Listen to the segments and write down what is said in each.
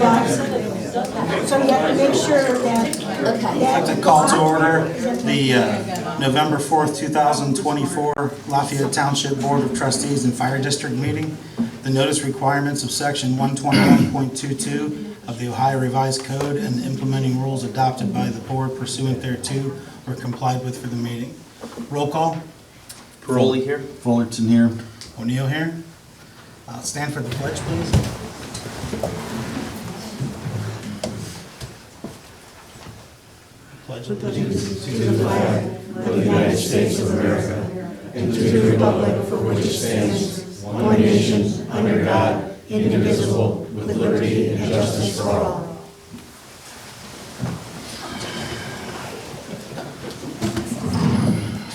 So you have to make sure that. Okay. I'd like to call to order the November 4th, 2024 Lafayette Township Board of Trustees and Fire District meeting. The notice requirements of Section 121.22 of the Ohio Revised Code and the implementing rules adopted by the board pursuant thereto were complied with for the meeting. Roll call. Paroli here. Fullerton here. O'Neill here. Stand for the pledge, please. Pledge allegiance to the flag of the United States of America, and to the republic for which it stands, one nation, under God, indivisible, with liberty and justice for all.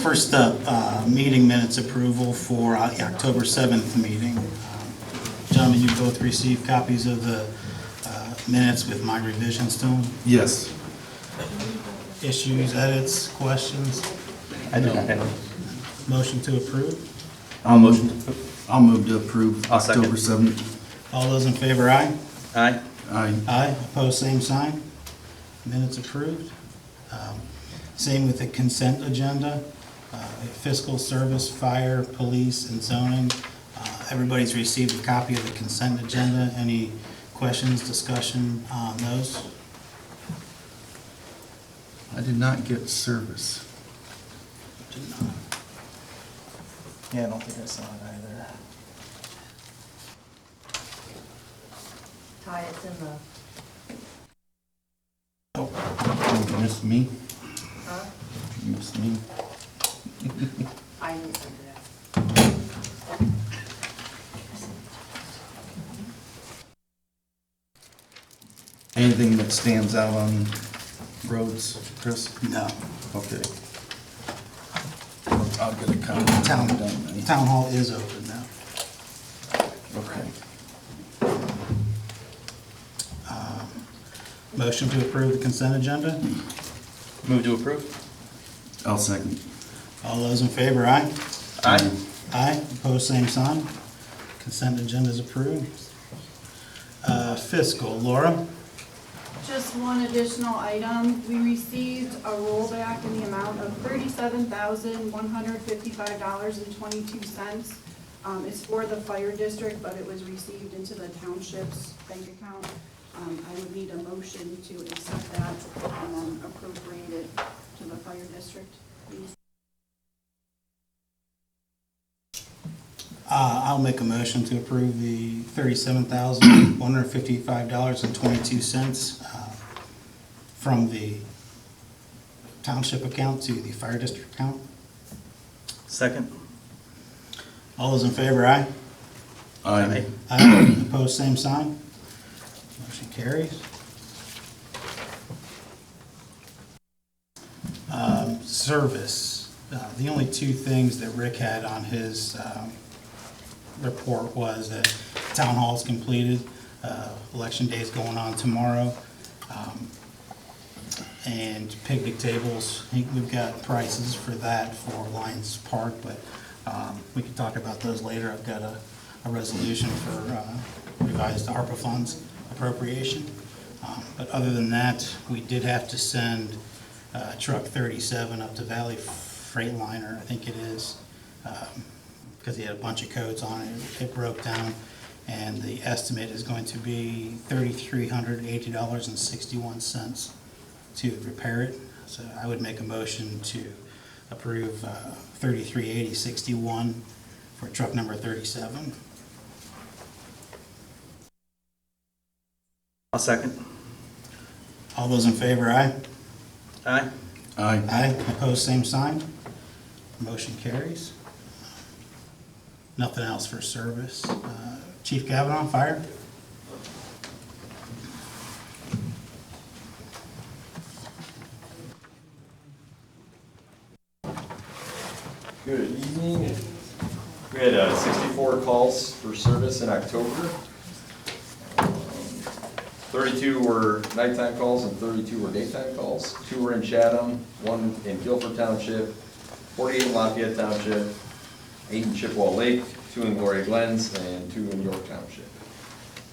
First up, meeting minutes approval for October 7th meeting. Gentlemen, you both received copies of the minutes with my revisions to them. Yes. Issues, edits, questions? I do not have any. Motion to approve? I'll move to approve I'll second. October 7th. All those in favor, aye? Aye. Aye. Aye. Opposed, same sign. Minutes approved. Same with the consent agenda. Fiscal service, fire, police, and zoning. Everybody's received a copy of the consent agenda. Any questions, discussion on those? I did not get service. Yeah, I don't think I saw it either. Ty, it's in the, Oh, you missed me? huh? You missed me? I need to do that. Anything that stands out on roads, Chris? No. Okay. I'll get a copy. Town done then. Town hall is open now. Okay. Motion to approve the consent agenda. Move to approve. I'll second. All those in favor, aye? Aye. Aye. Opposed, same sign. Consent agenda is approved. Fiscal, Laura? Just one additional item. We received a rollback in the amount of $37,155.22. It's for the fire district, but it was received into the township's bank account. I would need a motion to accept that and then appropriate it to the fire district, please. I'll make a motion to approve the $37,155.22 from the township account to the fire district account. Second. All those in favor, aye? Aye. Aye. Opposed, same sign. Motion carries. Service. The only two things that Rick had on his report was that town hall is completed. Election day is going on tomorrow. And picnic tables, I think we've got prices for that for Lions Park, but we can talk about those later. I've got a resolution for revised ARPA funds appropriation. But other than that, we did have to send truck 37 up to Valley Freightliner, I think it is, because he had a bunch of codes on it. It broke down, and the estimate is going to be $3,380.61 to repair it. So I would make a motion to approve $3,380.61 for truck number 37. I'll second. All those in favor, aye? Aye. Aye. Aye. Opposed, same sign. Motion carries. Nothing else for service. Chief Kavanaugh, fire? Good evening. We had 64 calls for service in October. 32 were nighttime calls and 32 were daytime calls. 2 were in Chatham, 1 in Guilford Township, 48 in Lafayette Township, 8 in Chippewa Lake, 2 in Gloria Glens, and 2 in York Township.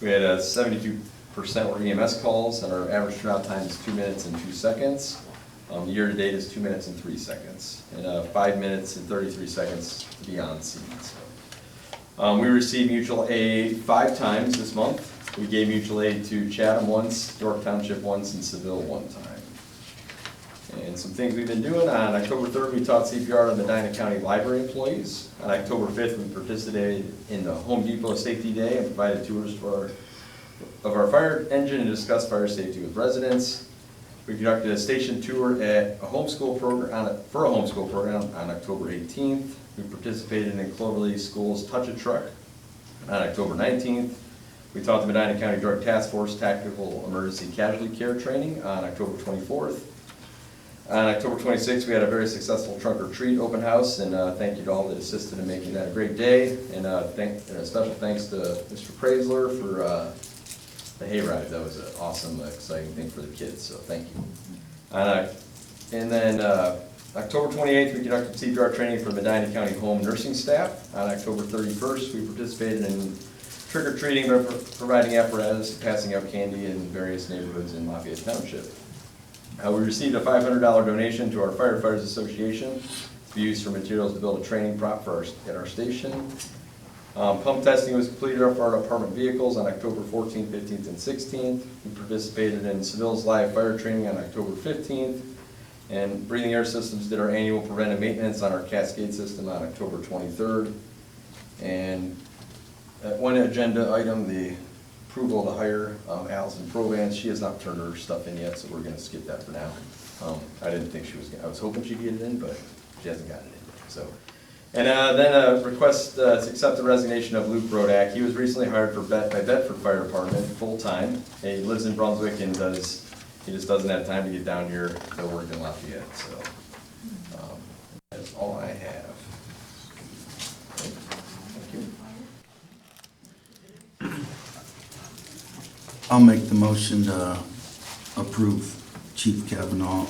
We had 72 were EMS calls, and our average turnout time is 2 minutes and 2 seconds. Year-to-date is 2 minutes and 3 seconds, and 5 minutes and 33 seconds to be on scene. So, we received mutual aid 5 times this month. We gave mutual aid to Chatham once, York Township once, and Seville 1 time. And some things we've been doing, on October 3rd, we taught CPR to Medina County Library employees. On October 5th, we participated in the Home Depot Safety Day and provided tours of our fire engine and discussed fire safety with residents. We conducted a station tour at a homeschool program, for a homeschool program on October 18th. We participated in Cloverleaf School's Touch a Truck on October 19th. We taught the Medina County Drug Task Force Tactical Emergency Casualty Care Training on October 24th. On October 26th, we had a very successful trunk or treat open house, and thank you to all that assisted in making that a great day. And a special thanks to Mr. Praisler for the hayride. That was an awesome, exciting thing for the kids, so thank you. And then October 28th, we conducted CPR training for Medina County home nursing staff. On October 31st, we participated in trick-or-treating by providing apparatus, passing out candy in various neighborhoods in Lafayette Township. We received a $500 donation to our Firefighters Association to be used for materials to build a training prop at our station. Pump testing was completed for our apartment vehicles on October 14th, 15th, and 16th. We participated in Seville's live fire training on October 15th. And Breathing Air Systems did our annual preventive maintenance on our Cascade system on October 23rd. And one agenda item, the approval to hire Allison Provance. She has not turned her stuff in yet, so we're gonna skip that for now. I didn't think she was, I was hoping she'd get it in, but she hasn't gotten it in, so. And then a request to accept the resignation of Luke Rodak. He was recently hired by Bedford Fire Department, full-time. He lives in Brunswick and he just doesn't have time to get down here to work in Lafayette, so. That's all I have. Thank you. I'll make the motion to approve Chief Kavanaugh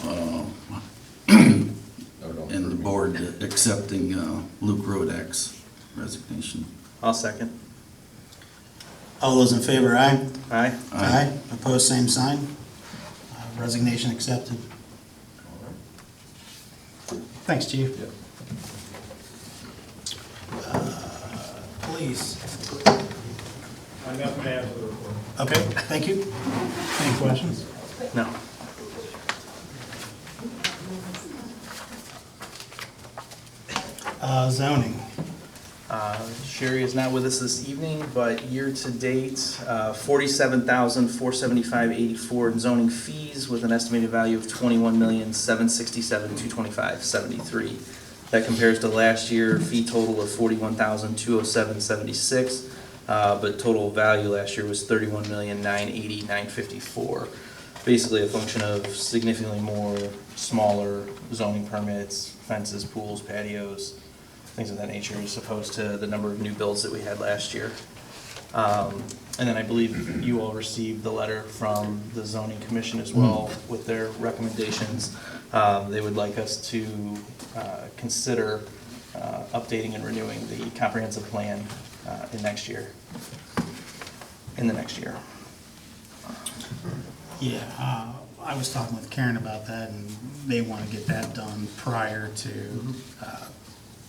and the board accepting Luke Rodak's resignation. I'll second. All those in favor, aye? Aye. Aye. Opposed, same sign. Resignation accepted. Thanks, Chief. Yep. Police. I'm not going to answer the report. Okay, thank you. Any questions? No. Zoning. Sherry is not with us this evening, but year-to-date, $47,475.84 in zoning fees with an estimated value of $21,767,225.73. That compares to last year fee total of $41,207.76, but total value last year was $31,980,954. Basically a function of significantly more smaller zoning permits, fences, pools, patios, things of that nature, as opposed to the number of new builds that we had last year. And then I believe you all received the letter from the zoning commission as well with their recommendations. They would like us to consider updating and renewing the comprehensive plan in the next year. Yeah, I was talking with Karen about that, and they want to get that done prior to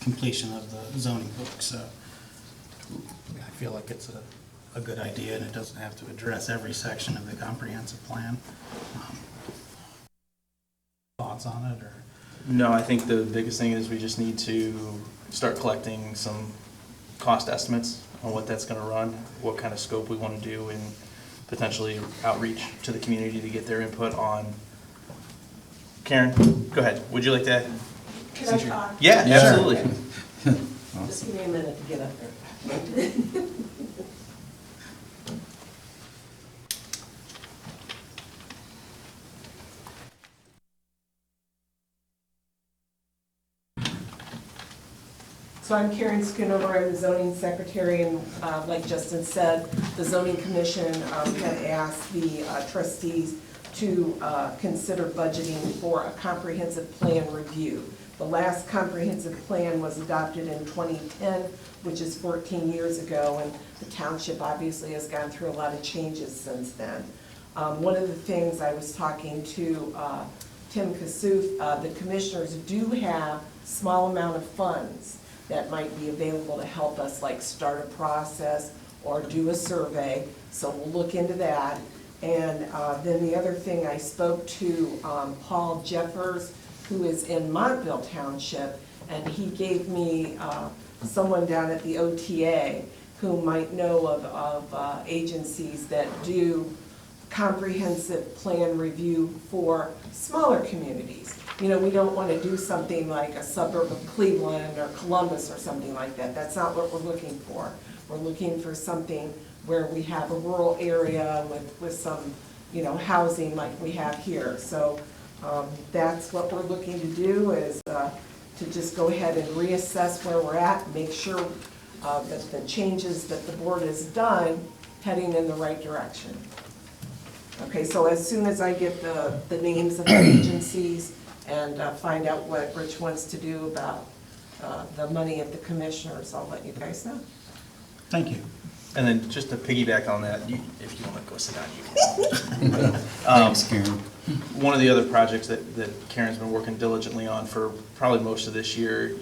completion of the zoning book, so I feel like it's a good idea, and it doesn't have to address every section of the comprehensive plan. Thoughts on it, or? No, I think the biggest thing is we just need to start collecting some cost estimates on what that's going to run, what kind of scope we want to do, and potentially outreach to the community to get their input on. Karen, go ahead. Would you like to? Can I talk? Yeah, Yeah. absolutely. Just give me a minute to get up there. So I'm Karen Schoonover, I'm the zoning secretary, and like Justin said, the zoning commission had asked the trustees to consider budgeting for a comprehensive plan review. The last comprehensive plan was adopted in 2010, which is 14 years ago, and the township obviously has gone through a lot of changes since then. One of the things I was talking to Tim Kassouf, the commissioners do have small amount of funds that might be available to help us, like start a process or do a survey, so we'll look into that. And then the other thing, I spoke to Paul Jeffers, who is in Montville Township, and he gave me someone down at the OTA who might know of agencies that do comprehensive plan review for smaller communities. You know, we don't want to do something like a suburb of Cleveland or Columbus or something like that. That's not what we're looking for. We're looking for something where we have a rural area with some, you know, housing like we have here. So that's what we're looking to do, is to just go ahead and reassess where we're at, make sure that the changes that the board has done heading in the right direction. Okay, so as soon as I get the names of the agencies and find out what Rich wants to do about the money at the commissioners, I'll let you guys know. Thank you. And then just to piggyback on that, if you want to go sit down, you can. Thanks, Karen. One of the other projects that Karen's been working diligently on for probably most of this year,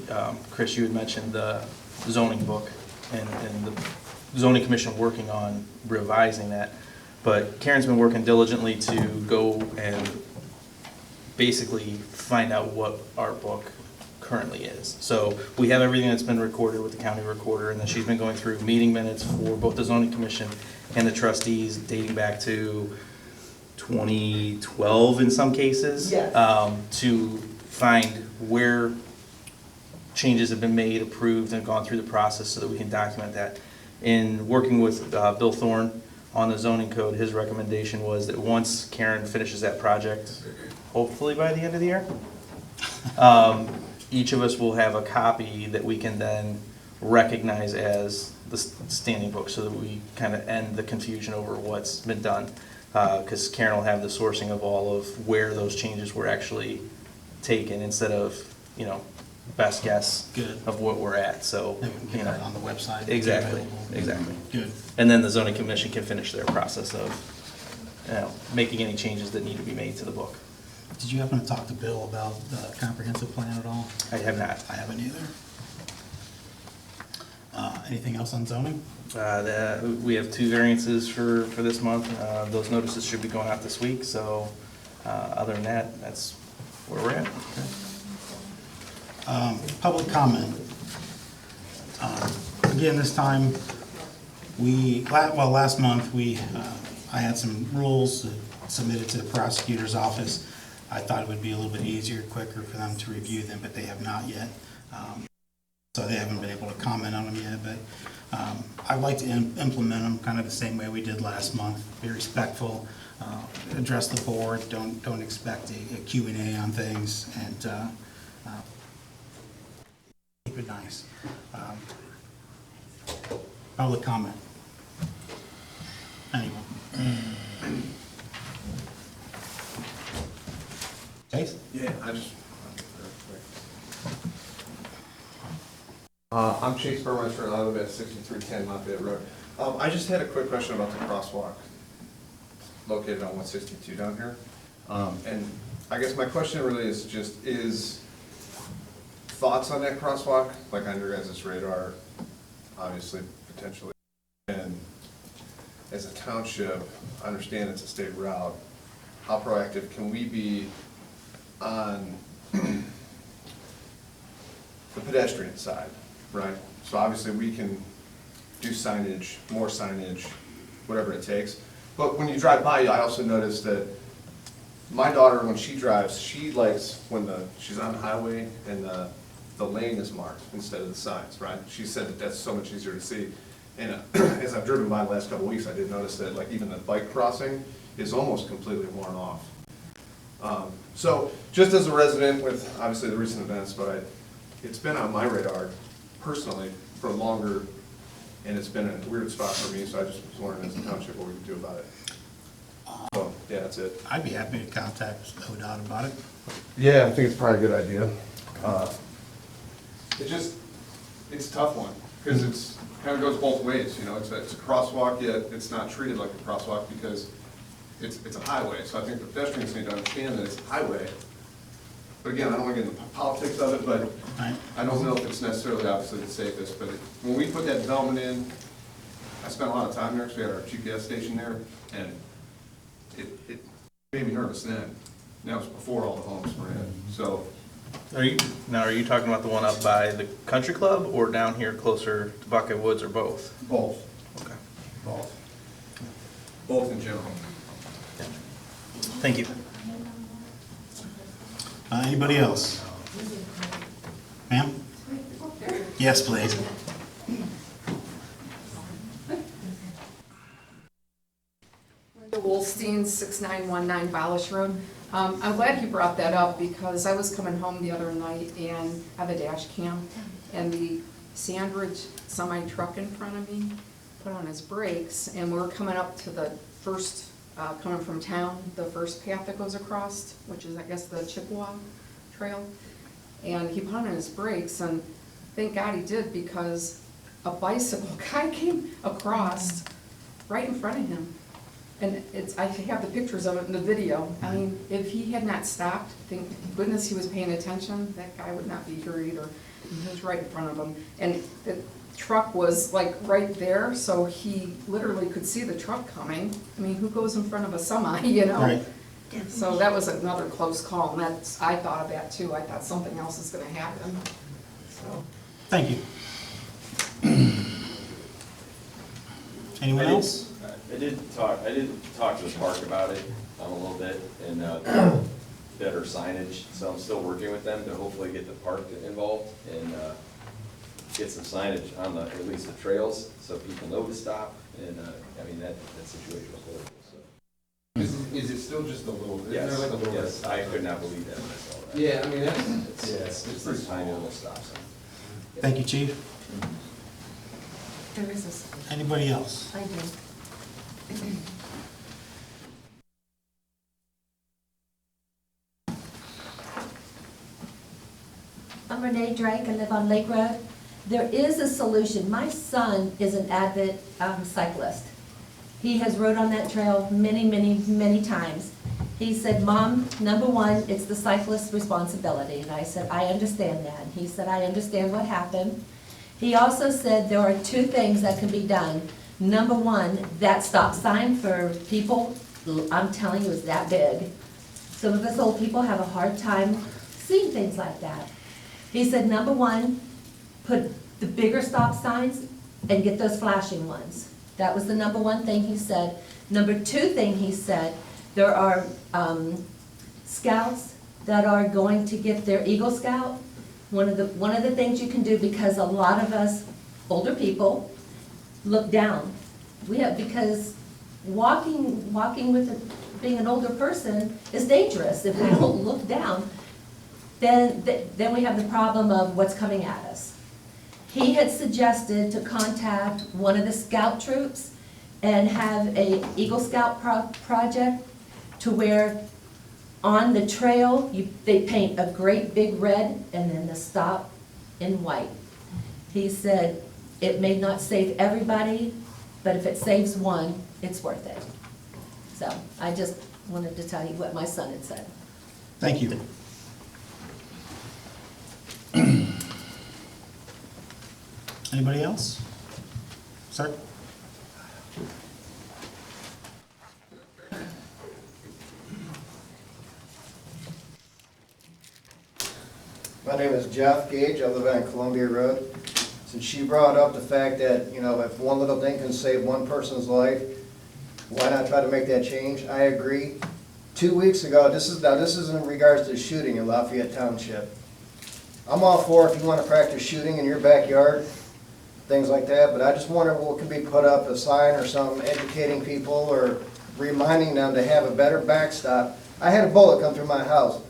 Chris, you had mentioned the zoning book and the zoning commission working on revising that. But Karen's been working diligently to go and basically find out what our book currently is. So we have everything that's been recorded with the county recorder, and then she's been going through meeting minutes for both the zoning commission and the trustees dating back to 2012 in some cases. Yes. To find where changes have been made, approved, and gone through the process so that we can document that. In working with Bill Thorne on the zoning code, his recommendation was that once Karen finishes that project, hopefully by the end of the year, each of us will have a copy that we can then recognize as the standing book, so that we kind of end the confusion over what's been done. Because Karen will have the sourcing of all of where those changes were actually taken, instead of, you know, best guess Good. of what we're at, so. Then we can you get know. that on the website. Exactly, Available. exactly. Good. And then the zoning commission can finish their process of, you know, making any changes that need to be made to the book. Did you happen to talk to Bill about the comprehensive plan at all? I have not. I haven't either. Anything else on zoning? We have 2 variances for this month. Those notices should be going out this week, so other than that, that's where we're at. Public comment. Again, this time, last month, I had some rules submitted to the prosecutor's office. I thought it would be a little bit easier, quicker for them to review them, but they have not yet. So they haven't been able to comment on them yet, but I'd like to implement them kind of the same way we did last month. Be respectful, address the board, don't expect a Q&A on things, and keep it nice. Public comment. Anyone? Chase? Yeah, I'm Chase Burmeister, and I live at 6310 Lafayette Road. I just had a quick question about the crosswalk located on 162 down here. And I guess my question really is thoughts on that crosswalk, like on your guys' radar, obviously, potentially. And as a township, I understand it's a state route. How proactive can we be on the pedestrian side, right? So obviously we can do signage, more signage, whatever it takes. But when you drive by, I also noticed that my daughter, when she drives, she likes when she's on the highway and the lane is marked instead of the signs, right? She said that that's so much easier to see. And as I've driven by the last couple of weeks, I did notice that like even the bike crossing is almost completely worn off. So just as a resident with obviously the recent events, but it's been on my radar personally for longer, and it's been a weird spot for me, so I just was wondering as a township what we could do about it. So, yeah, that's it. I'd be happy to contact ODOT about it. Yeah, I think it's probably a good idea. It just, it's a tough one, because it's, kind of goes both ways, you know, it's a crosswalk, yet it's not treated like a crosswalk because it's a highway, so I think the pedestrians need to understand that it's a highway. But again, I don't want to get into the politics of it, but Right. I don't know if it's necessarily obviously the safest, but when we put that development in, I spent a lot of time there, because we had our GPS station there, and it made me nervous then. And that was before all the homes were in, so. Are you talking about the one up by the country club or down here closer to Buckeye Woods or both? Both. Okay. Both in general. Thank you. Anybody else? Ma'am? Yes, please. Linda Wolstein, 6919 Bolish Road. I'm glad you brought that up because I was coming home the other night and I have a dash cam, and the Sandridge semi-truck in front of me put on his brakes, and we were coming up to the first, coming from town, the first path that goes across, which is, I guess, the Chippewa Trail. And he put on his brakes, and thank God he did, because a bicycle guy came across right in front of him. And I have the pictures of it in the video. I mean, if he had not stopped, thank goodness he was paying attention, that guy would not be here either. He was right in front of him. And the truck was like right there, so he literally could see the truck coming. I mean, who goes in front of a semi, you know? Right. So that was another close call, and that's, I thought of that too. I thought something else is gonna happen, so. Thank you. Anyone else? I did talk to the park about it a little bit, and better signage, so I'm still working with them to hopefully get the park involved and get some signage on the, at least the trails, so people know to stop, and, I mean, that situation was horrible, so. Is it still just a little bit? Yes, Is there like a little yes, bit? I could not believe that when I saw that. Yeah, I mean, It's pretty tiny little stop sign. Thank you, Chief. There is a solution. Anybody else? I do. I'm Renee Drake, I live on Lake Road. There is a solution. My son is an avid cyclist. He has rode on that trail many, many, many times. He said, Mom, number one, it's the cyclist's responsibility. And I said, I understand that. And he said, I understand what happened. He also said there are two things that can be done. Number one, that stop sign for people, I'm telling you, is that big. Some of us old people have a hard time seeing things like that. He said, number one, put the bigger stop signs and get those flashing ones. That was the number one thing he said. Number two thing he said, there are scouts that are going to get their Eagle Scout. One of the things you can do, because a lot of us older people look down. Because walking with being an older person is dangerous. If we don't look down, then we have the problem of what's coming at us. He had suggested to contact one of the scout troops and have a Eagle Scout project to where on the trail, they paint a great big red and then the stop in white. He said it may not save everybody, but if it saves one, it's worth it. So I just wanted to tell you what my son had said. Thank you. Anybody else? Sir? My name is Jeff Gage, I live on Columbia Road. Since she brought up the fact that, you know, if one little thing can save one person's life, why not try to make that change? I agree. 2 weeks ago, this is in regards to shooting in Lafayette Township. I'm all for if you want to practice shooting in your backyard, things like that, but I just wonder what can be put up, a sign or something, educating people or reminding them to have a better backstop. I had a bullet come through my house.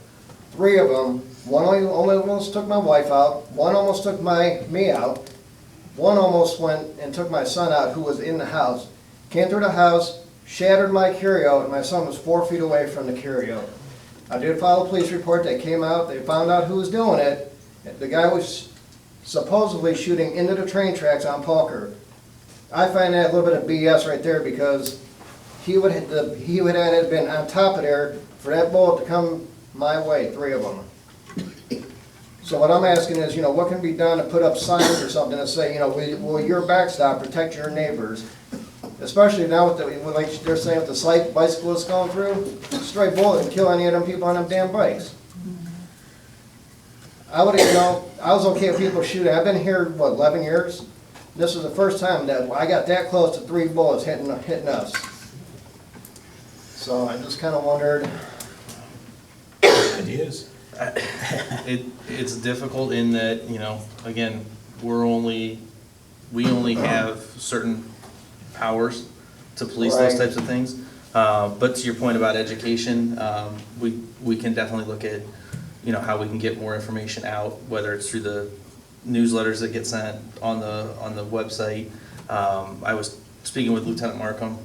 3 of them, one only almost took my wife out, one almost took me out, one almost went and took my son out who was in the house. Came through the house, shattered my carryout, and my son was 4 feet away from the carryout. I did file a police report, they came out, they found out who was doing it, The guy was supposedly shooting into the train tracks on Parker. I find that a little bit of BS right there, because he would have been on top of there for that bullet to come my way, 3 of them. So what I'm asking is, what can be done to put up signs or something to say, will your backstop protect your neighbors? Especially now like they're saying with the bicyclists going through, straight bullet and kill any of them people on them damn bikes. I was okay with people shooting. I've been here, 11 years? This was the first time that I got that close to 3 bullets hitting us. So I just kinda wondered. Ideas? It's difficult in that, again, we only have certain powers to police those Right. types of things. But to your point about education, we can definitely look at, how we can get more information out, whether it's through the newsletters that get sent on the website. I was speaking with Lieutenant Markham,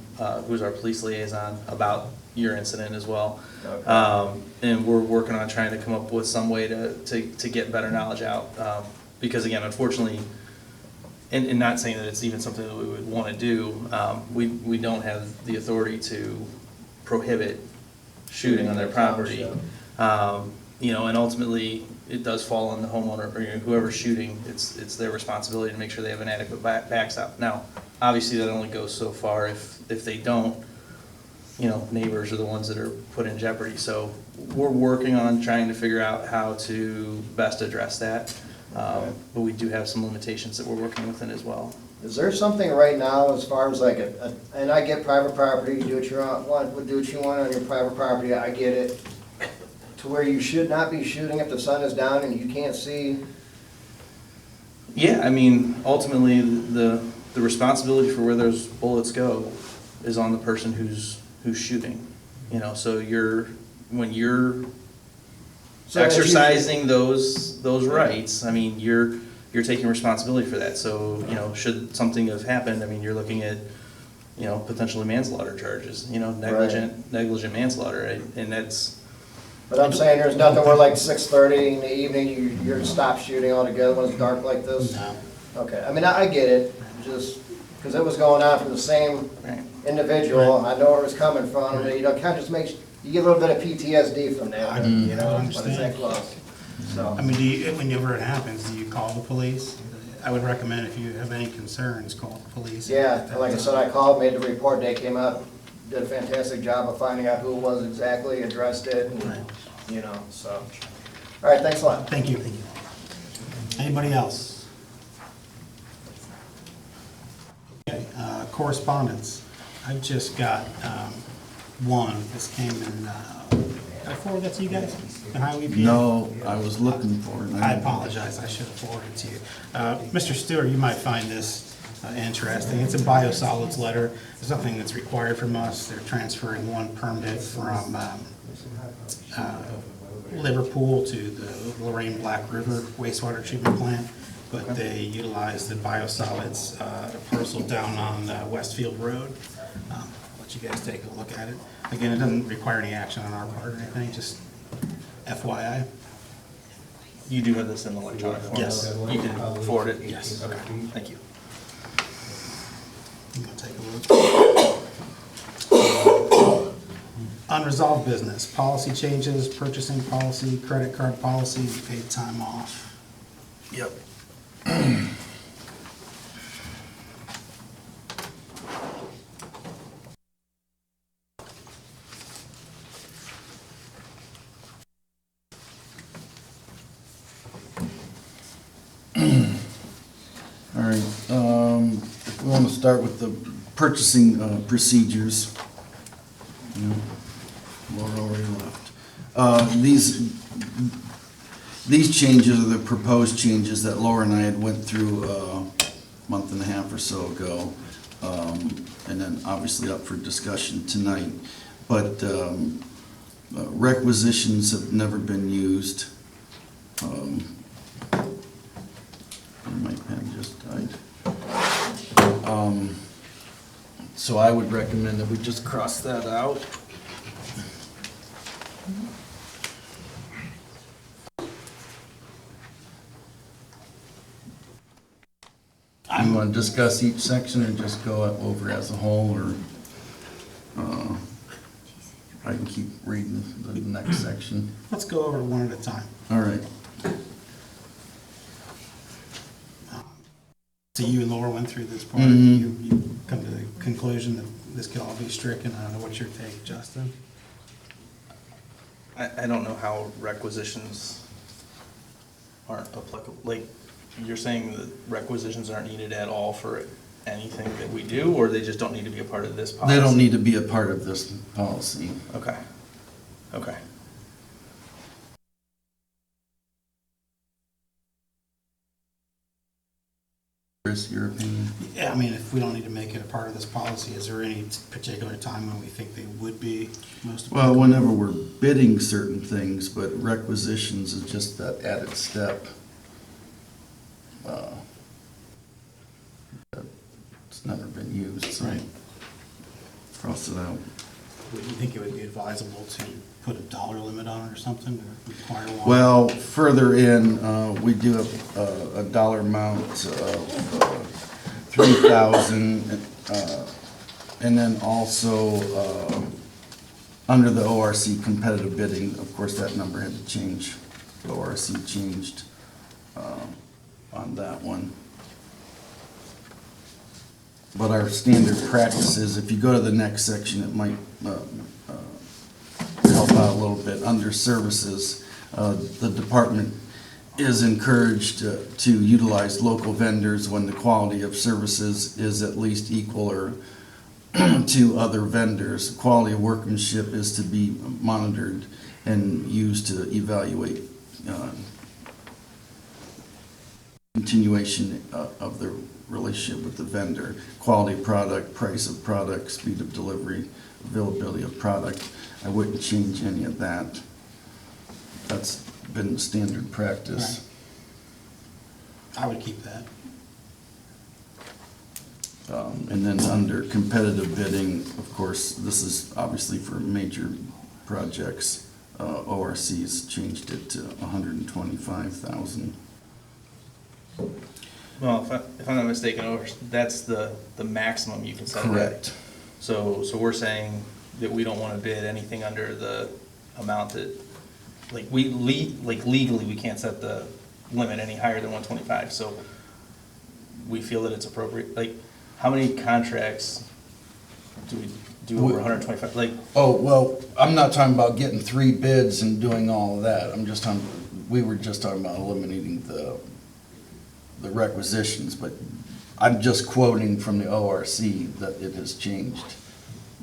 who's our police liaison, about your incident as well. Okay. And we're working on trying to come up with some way to get better knowledge out. Because again, unfortunately, and not saying that it's even something that we would want to do, we don't have the authority to prohibit shooting on their property. And ultimately, it does fall on the homeowner or whoever's shooting. It's their responsibility to make sure they have an adequate backstop. Now, obviously, that only goes so far. If they don't, neighbors are the ones that are put in jeopardy. So we're working on trying to figure out how to best address that. But we do have some limitations that we're working within as well. Is there something right now as far as like and I get private property, do what you want on your private property, I get it, to where you should not be shooting if the sun is down and you can't see? Yeah, I mean, ultimately, the responsibility for where those bullets go is on the person who's shooting. So when you're exercising those rights, I mean, you're taking responsibility for that. So, should something have happened, I mean, you're looking at, potentially manslaughter charges, negligent manslaughter, right? And that's. But I'm saying there's nothing where like 6:30 in the evening, you're stop shooting altogether when it's dark like this? No. Okay, I mean, I get it, just, because it was going on from the same individual, I know where it was coming from, and it kind of just makes, you get a little bit of PTSD from that, I when it's understand. that close. So, I mean, whenever it happens, do you call the police? I would recommend if you have any concerns, call the police. yeah, and like I said, I called, made the report, they came out, did a fantastic job of finding out who it was exactly, addressed it, and, so. All right, thanks a lot. Thank you. Anybody else? Okay, correspondence. I've just got one. This came in, did I forward that to you guys? In Highway PA? No, I was looking for it. I apologize, I should have forwarded it to you. Mr. Stewart, you might find this interesting. It's a biosolids letter. It's something that's required from us. They're transferring one permit from Liverpool to the Lorraine Black River wastewater treatment plant, but they utilize the biosolids parcel down on Westfield Road. I'll let you guys take a look at it. Again, it doesn't require any action on our part or anything, just FYI. You do have this in electronic form? Yes. You can forward it? Yes. Okay, thank you. I'm gonna take a look. Unresolved business, policy changes, purchasing policy, credit card policy, paid time off. Yep. All right, we want to start with the purchasing procedures. Laura already left. These changes are the proposed changes that Laura and I had went through a month and a half or so ago, and then obviously up for discussion tonight. But requisitions have never been used. My pen just died. So I would recommend that we just cross that out. You want to discuss each section or just go over as a whole, or I can keep reading the next section? Let's go over one at a time. All right. So you and Laura went through this part. Mhm. You come to the conclusion that this could all be stricken. I don't know, what's your take, Justin? I don't know how requisitions aren't applicable, like, you're saying that requisitions aren't needed at all for anything that we do, or they just don't need to be a part of this policy? They don't need to be a part of this policy. Okay, okay. Chris, your opinion? Yeah, I mean, if we don't need to make it a part of this policy, is there any particular time when we think they would be most Well, applicable? whenever we're bidding certain things, but requisitions is just that added step. It's never been used, so. Right. Cross it out. Would you think it would be advisable to put a dollar limit on it or something, or require one? Well, further in, we do have a dollar amount of 3,000, and then also, under the ORC competitive bidding, of course, that number had to change. The ORC changed on that one. But our standard practice is, if you go to the next section, it might help out a little bit. Under services, the department is encouraged to utilize local vendors when the quality of services is at least equal or to other vendors. Quality of workmanship is to be monitored and used to evaluate continuation of the relationship with the vendor. Quality of product, price of product, speed of delivery, availability of product. I wouldn't change any of that. That's been standard practice. I would keep that. And then under competitive bidding, of course, this is obviously for major projects. ORC's changed it to 125,000. Well, if I'm not mistaken, that's the maximum you can set. Correct. So we're saying that we don't want to bid anything under the amount that, like, legally, we can't set the limit any higher than 125, so we feel that it's appropriate. Like, how many contracts do we do over 125? Like, Oh, well, I'm not talking about getting 3 bids and doing all of that. I'm just talking, we were just talking about eliminating the requisitions, but I'm just quoting from the ORC that it has changed.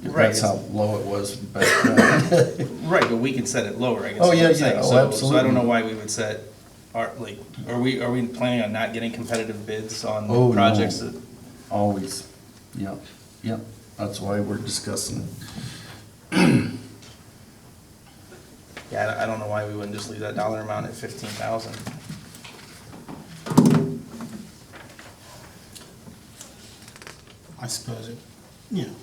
Right. That's how low it was back then. right, but we can set it lower, I guess. Oh, is what yeah, I'm saying. yeah, oh, So I absolutely. don't know why we would set our, like, are we planning on not getting competitive bids on Oh, projects no. that? Always, yep, yep, that's why we're discussing. Yeah, I don't know why we wouldn't just leave that dollar amount at 15,000. I suppose it, you know,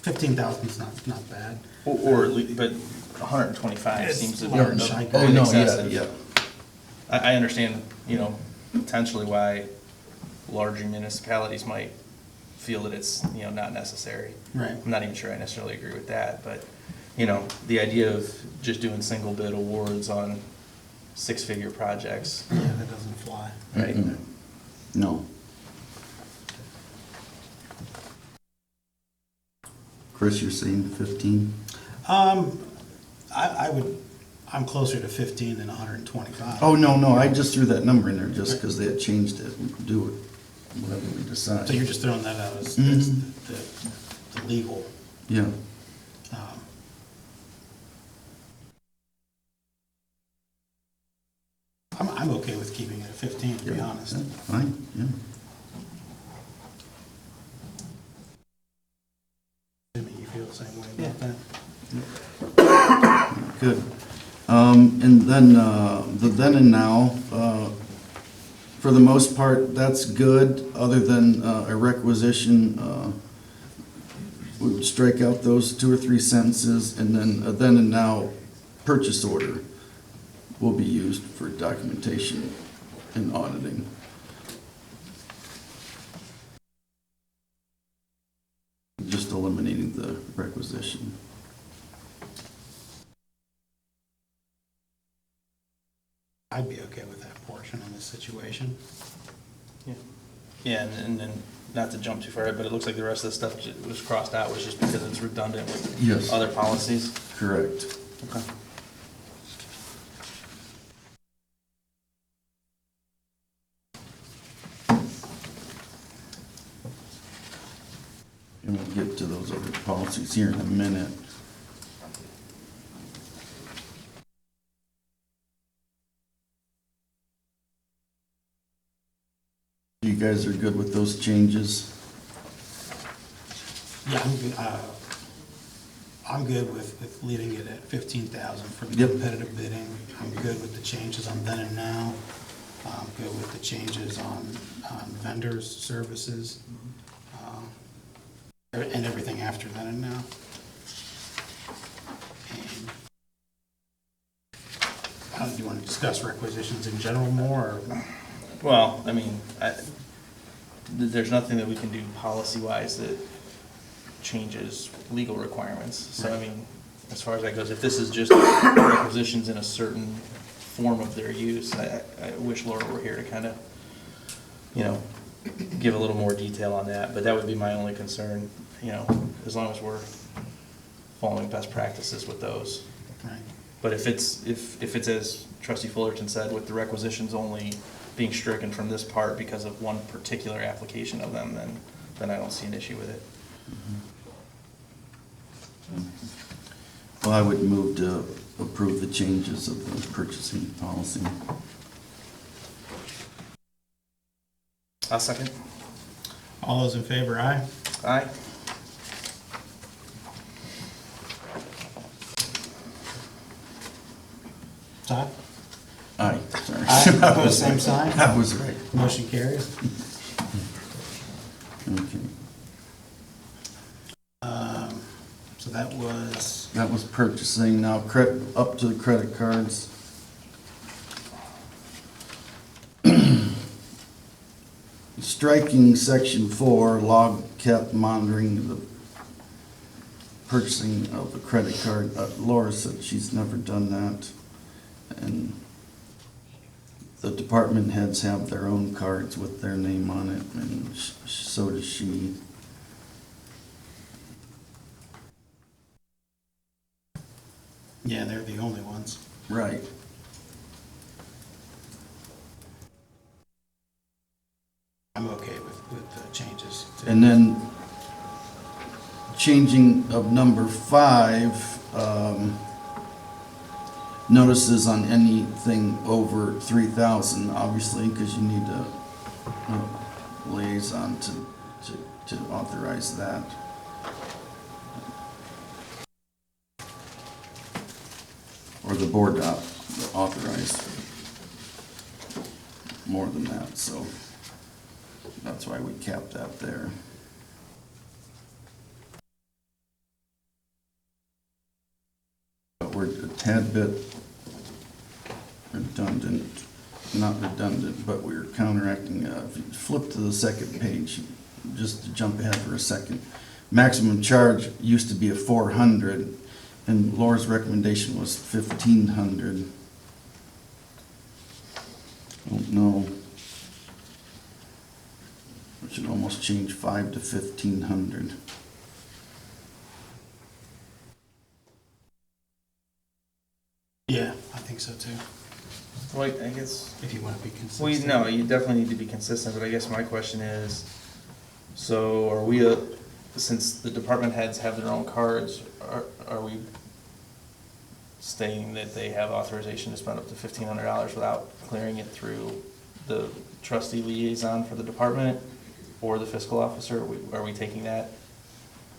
15,000 is not bad. Or at least, but 125 It's seems to be large, I agree. Oh, no, yeah, excessive. yeah. I understand, potentially why larger municipalities might feel that it's, not necessary. Right. I'm not even sure I necessarily agree with that, but, the idea of just doing single bid awards on 6-figure projects, Yeah, that doesn't fly. right? Mm-mm. No. Chris, you're saying 15? I'm closer to 15 than 125. Oh, no, I just threw that number in there just because they had changed it. We could do it, whatever we decide. So you're just throwing that out as Mhm. the legal. Yeah. I'm okay with keeping it at 15, to be honest. Yeah, fine, yeah. Jimmy, you feel the same way about that? Good. And then, the then and now, for the most part, that's good, other than a requisition. We would strike out those 2 or 3 sentences, and then, then and now, purchase order will be used for documentation and auditing. eliminating the requisition. I'd be okay with that portion in this situation. Yeah, and then, not to jump too far ahead, but it looks like the rest of the stuff that was crossed out was just because it's redundant with Yes. other policies. Correct. Okay. And we'll get to those other policies here in a minute. You guys are good with those changes? Yeah, I'm good with leaving it at 15,000 for the Yep. competitive bidding. I'm good with the changes on then and now. I'm good with the changes on vendors, services, and everything after then and now. And, do you want to discuss requisitions in general more, or? Well, I mean, there's nothing that we can do policy-wise that changes legal requirements. So, I mean, as far as that goes, if this is just requisitions in a certain form of their use, I wish Laura were here to kind of, you know, give a little more detail on that. But that would be my only concern, you know, as long as we're following best practices with those. Right. But if it's as Trustee Fullerton said, with the requisitions only being stricken from this part because of one particular application of them, then I don't see an issue with it. Well, I would move to approve the changes of the purchasing policy. I'll second. All those in favor, aye? Aye. Todd? Aye, sorry. Aye, opposed, same sign? That was right. Motion carries. Okay. So that was, That was purchasing. Now, up to the credit cards. Striking section 4, log kept monitoring the purchasing of the credit card. Laura said she's never done that. And the department heads have their own cards with their name on it, and so does she. yeah, they're the only ones. Right. I'm okay with the changes. And then changing of number 5, notices on anything over 3,000, obviously, because you need a liaison to authorize that. Or the board to authorize more than that, so that's why we capped that there. But we're a tad bit redundant, not redundant, but we're counteracting. If you flip to the second page, just to jump ahead for a second. Maximum charge used to be a 400, and Laura's recommendation was 1,500. Don't know. We should almost change 5 to 1,500. Yeah, I think so too, Well, I guess, if you want to be consistent. well, no, you definitely need to be consistent, but I guess my question is, so are we, since the department heads have their own cards, are we stating that they have authorization to spend up to $1,500 without clearing it through the trustee liaison for the department or the fiscal officer? Are we taking that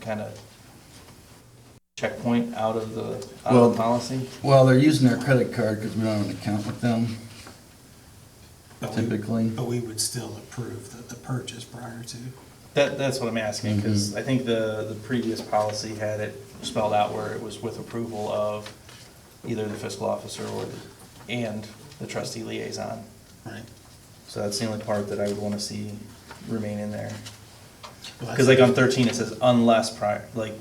kind of checkpoint out of the policy? Well, they're using their credit card because we don't have an account with them, But typically. But we would still approve the purchase prior to. That's what I'm asking, because I think the previous policy had it spelled out where it was with approval of either the fiscal officer and the trustee liaison. Right. So that's the only part that I would want to see remain in there. Because like on 13, it says unless prior, like,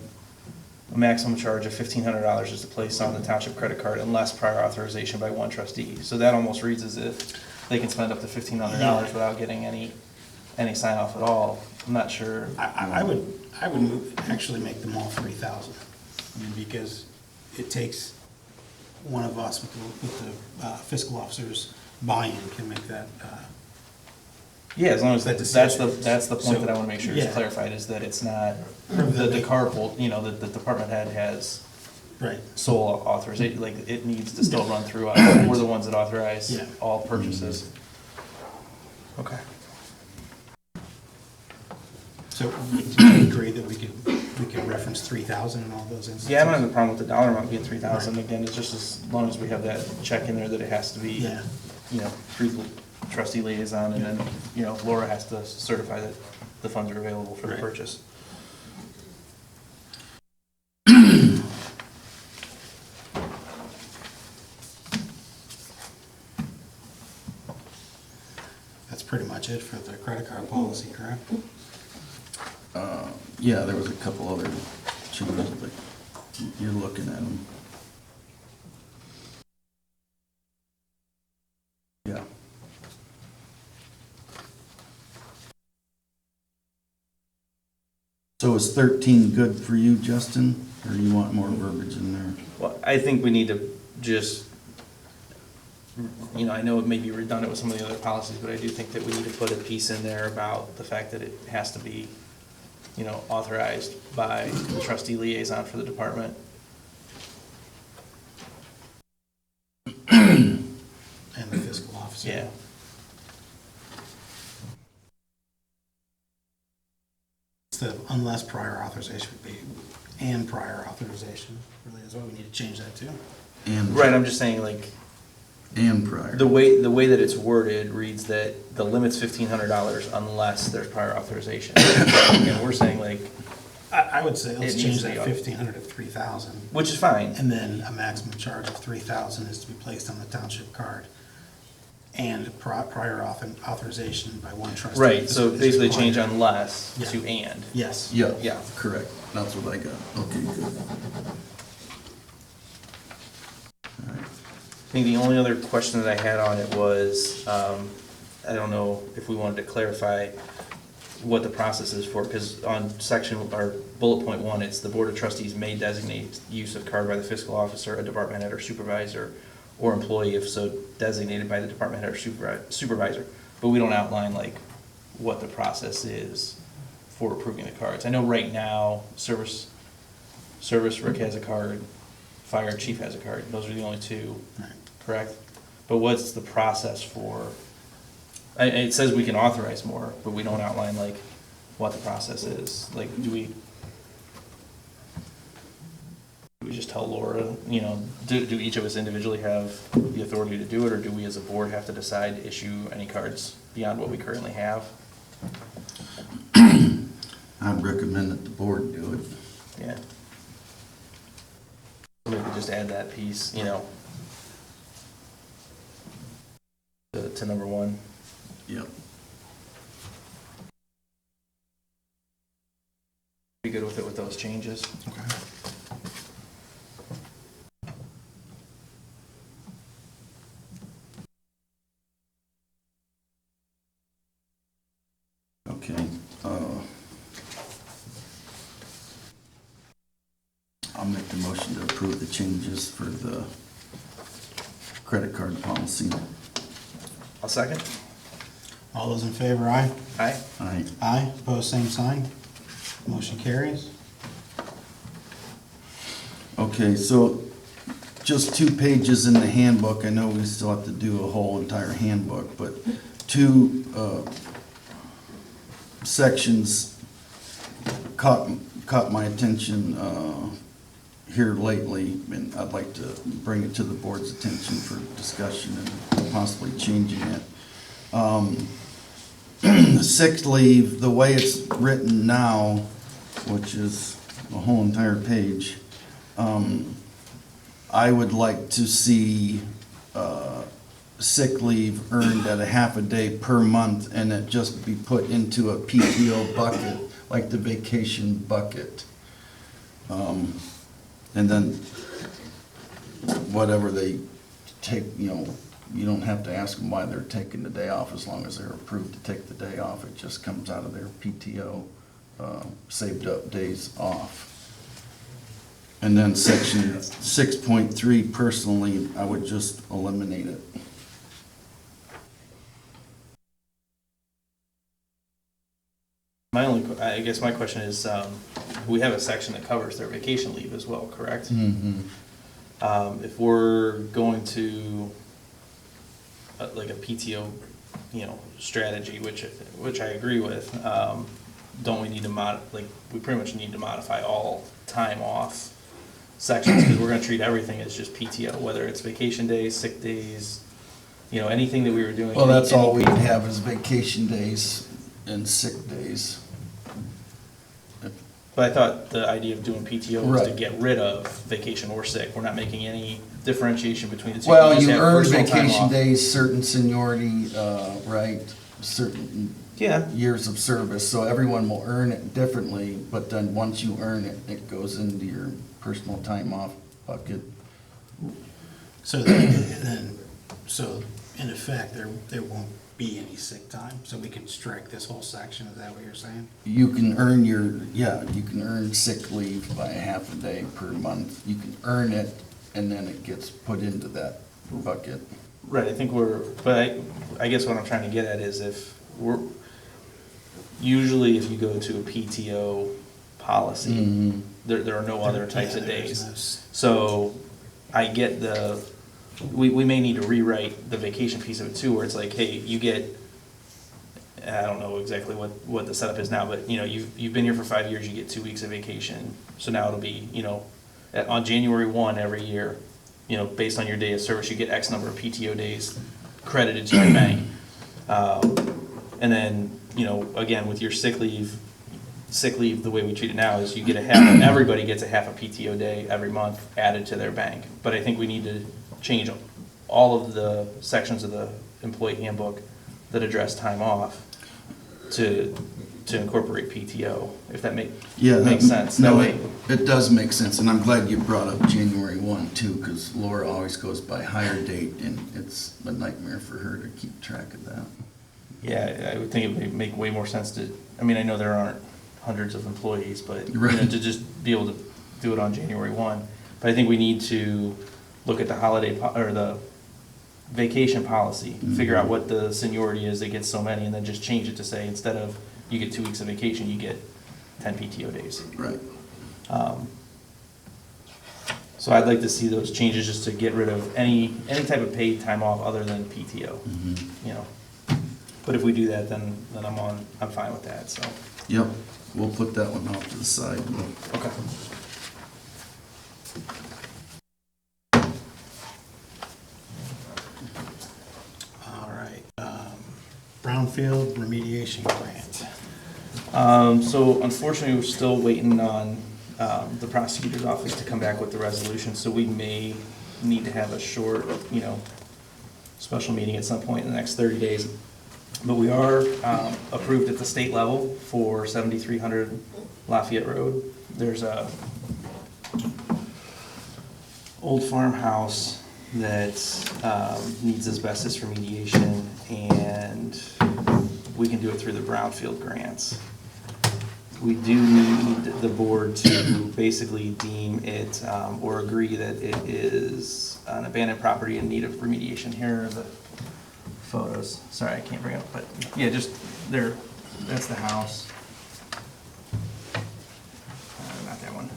a maximum charge of $1,500 is placed on the township credit card unless prior authorization by one trustee. So that almost reads as if they can spend up to $1,500 without getting any sign off at all. I'm not sure. I would actually make them all 3,000. I mean, because it takes one of us with the fiscal officer's buy-in can make that, Yeah, as long as That that's decision. that's the point So, that I want to make sure is yeah. clarified, is that it's not, the carpool, you know, that the department head has right. sole authorization, like, it needs to still run through us. We're the ones that authorize Yeah. all purchases. Okay. So do you agree that we could reference 3,000 in all those instances? Yeah, I don't have a problem with the dollar amount being 3,000. Again, it's just as long as we have that check in there that it has to be, Yeah. you know, through the trustee liaison, and then, you know, Laura has to certify that the funds are available for the Right. purchase. That's pretty much it for the credit card policy, correct? Yeah, there was a couple other changes, but you're looking at them. Yeah. So is 13 good for you, Justin, or you want more verbiage in there? Well, I think we need to just, you know, I know it may be redundant with some of the other policies, but I do think that we need to put a piece in there about the fact that it has to be, you know, authorized by the trustee liaison for the department. And the fiscal officer. Yeah. Instead of unless prior authorization would be, and prior authorization, really is what we need to change that to. And Right, I'm just saying, like, and prior. the way that it's worded reads that the limit's $1,500 unless there's prior authorization. And we're saying, like, I would say let's It needs change to that be 1,500 to 3,000. which is fine. And then a maximum charge of 3,000 is to be placed on the township card. And prior authorization by one trustee. Right, so is basically required. change unless Yeah. to and. Yes. Yeah, Yeah. correct. That's what I got. Okay, good. All right. I think the only other question that I had on it was, I don't know if we wanted to clarify what the process is for, because on section, or bullet point 1, it's the Board of Trustees may designate use of card by the fiscal officer, a department head or supervisor, or employee if so designated by the department head or supervisor. But we don't outline like what the process is for approving the cards. I know right now, service Rick has a card, fire chief has a card. Those are the only two, Right. correct? But what's the process for, it says we can authorize more, but we don't outline like what the process is. Like, do we just tell Laura, you know, do each of us individually have the authority to do it, or do we as a board have to decide to issue any cards beyond what we currently have? I'd recommend that the board do it. Yeah. Maybe just add that piece, you know, to number 1. Yep. Be good with it with those changes. Okay. Okay. I'll make the motion to approve the changes for the credit card policy. I'll second. All those in favor, aye? Aye. Aye. Aye, opposed, same sign. Motion carries. Okay, so just 2 pages in the handbook. I know we still have to do a whole entire handbook, but 2 sections caught my attention here lately, and I'd like to bring it to the board's attention for discussion and possibly changing it. Sick leave, the way it's written now, which is a whole entire page, I would like to see sick leave earned at a half a day per month, and it just be put into a PTO bucket like the vacation bucket. And then whatever they take, you don't have to ask them why they're taking the day off as long as they're approved to take the day off. It just comes out of their PTO, saved up days off. And then section 6.3, personally, I would just eliminate it. I guess my question is, we have a section that covers their vacation leave as well, correct? If we're going to, like a PTO, strategy, which I agree with, don't we need to we pretty much need to modify all time off sections, because we're gonna treat everything as just PTO, whether it's vacation days, sick days, anything that we were doing. Well, that's all we have is vacation days and sick days. But I thought the idea of doing PTO was to Right. get rid of vacation or sick. We're not making any differentiation between the two. Well, just you have earn personal time vacation off. days, certain seniority, right, certain Yeah, years of service, so everyone will earn it differently, but then once you earn it, it goes into your personal time off bucket. So so in effect, there won't be any sick time, so we can strike this whole section, is that what you're saying? You can earn you can earn sick leave by half a day per month. You can earn it, and then it gets put into that bucket. right, I think but I guess what I'm trying to get at is usually if you go to a PTO policy, there are no other types of days. So I get we may need to rewrite the vacation piece of it too, where it's like, hey, you get, I don't know exactly what the setup is now, but you've been here for 5 years, you get 2 weeks of vacation. So now it'll be, on January 1 every year, based on your day of service, you get X number of PTO days credited to your bank. And then, again, with your sick leave, the way we treat it now is you get everybody gets a half a PTO day every month added to their bank. But I think we need to change all of the sections of the employee handbook that address time off to incorporate PTO, if that makes sense. No, That way, it does make sense, and I'm glad you brought up January 1 too, because Laura always goes by hire date, and it's a nightmare for her to keep track of that. yeah, I would think it would make way more sense I know there aren't hundreds of employees, but Right. to just be able to do it on January 1. But I think we need to look at the holiday, or the vacation policy, figure out what the seniority is that gets so many, and then just change it to say, instead of you get 2 weeks of vacation, you get 10 PTO days. Right. So I'd like to see those changes just to get rid of any type of paid time off other than PTO, But if we do that, then I'm fine with that, so. Yep, we'll put that one off to the side. Okay. All right, brownfield remediation grant. So unfortunately, we're still waiting on the prosecutor's office to come back with the resolution, so we may need to have a short, special meeting at some point in the next 30 days. But we are approved at the state level for 7300 Lafayette Road. There's a old farmhouse that needs asbestos remediation, and we can do it through the brownfield grants. We do need the board to basically deem it or agree that it is an abandoned property in need of remediation. Here are the photos. Sorry, I can't bring it up, but yeah, just there. That's the house. Not that one.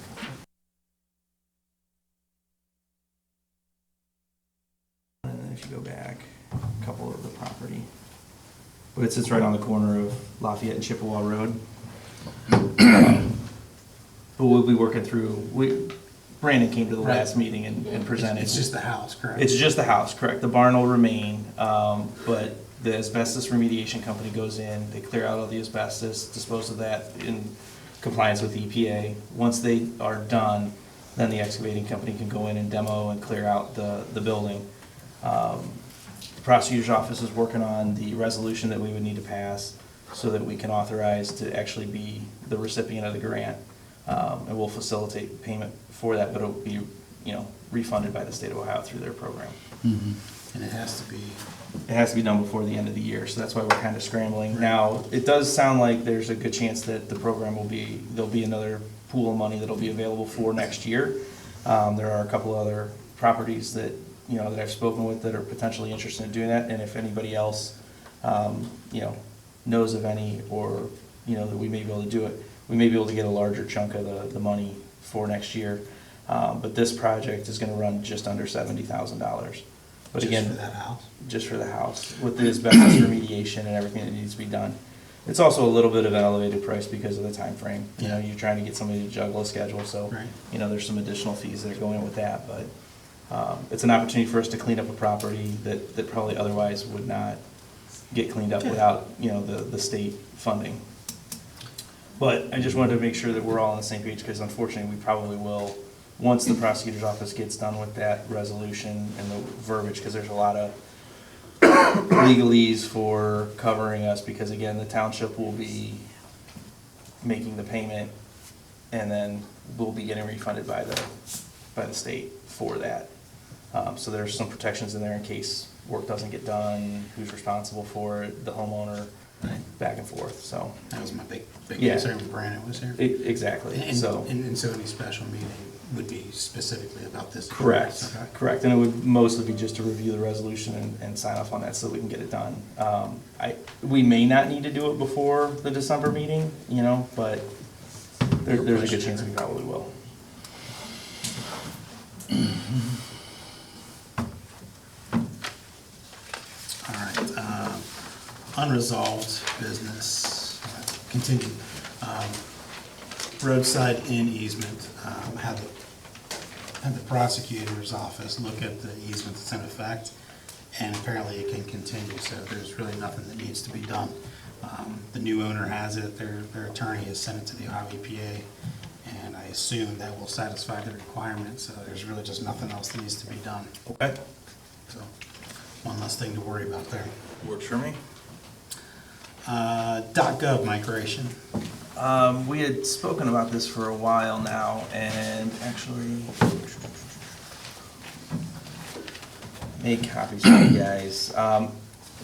And then if you go back, a couple of the property. But it sits right on the corner of Lafayette and Chippewa Road. But we'll be working through, Brandon came to the last meeting and presented. It's just the house, correct? It's just the house, correct. The barn will remain, but the asbestos remediation company goes in, they clear out all the asbestos, dispose of that in compliance with EPA. Once they are done, then the excavating company can go in and demo and clear out the building. The prosecutor's office is working on the resolution that we would need to pass. so that we can authorize to actually be the recipient of the grant. And we'll facilitate payment for that, but it'll be, refunded by the state of Ohio through their program. And it has to be, It has to be done before the end of the year, so that's why we're kind of scrambling. Now, it does sound like there's a good chance that the program there'll be another pool of money that'll be available for next year. There are a couple other properties that, that I've spoken with that are potentially interested in doing that, and if anybody else, knows of any, or, that we may be able to do it, we may be able to get a larger chunk of the money for next year. But this project is gonna run just under $70,000. But just again, for that house? Just for the house, with the asbestos remediation and everything that needs to be done. It's also a little bit of an elevated price because of the time frame. You're trying to get somebody to juggle a schedule, so, Right. There's some additional fees that are going with that, but it's an opportunity for us to clean up a property that probably otherwise would not get cleaned up without, the state funding. But I just wanted to make sure that we're all on the same page, because unfortunately, we probably will, once the prosecutor's office gets done with that resolution and the verbiage, because there's a lot of legalese for covering us, because again, the township will be making the payment, and then we'll be getting refunded by the state for that. So there's some protections in there in case work doesn't get done, who's responsible for it, the homeowner, back and forth, so. That was my big Yeah. concern when Brandon was here. Exactly, And so. and so any special meeting would be specifically about this? Correct, Okay. correct, and it would mostly be just to review the resolution and sign off on that so we can get it done. We may not need to do it before the December meeting, but there's a good chance we probably will. All right, unresolved business, continued. Roadside in easement, had the prosecutor's office look at the easement that's in effect, and apparently it can continue, so there's really nothing that needs to be done. The new owner has it, their attorney has sent it to the Ohio EPA, and I assume that will satisfy the requirements, so there's really just nothing else that needs to be done. Okay. So, one less thing to worry about there. Works for me. .gov migration. We had spoken about this for a while now, and actually made copies for you guys.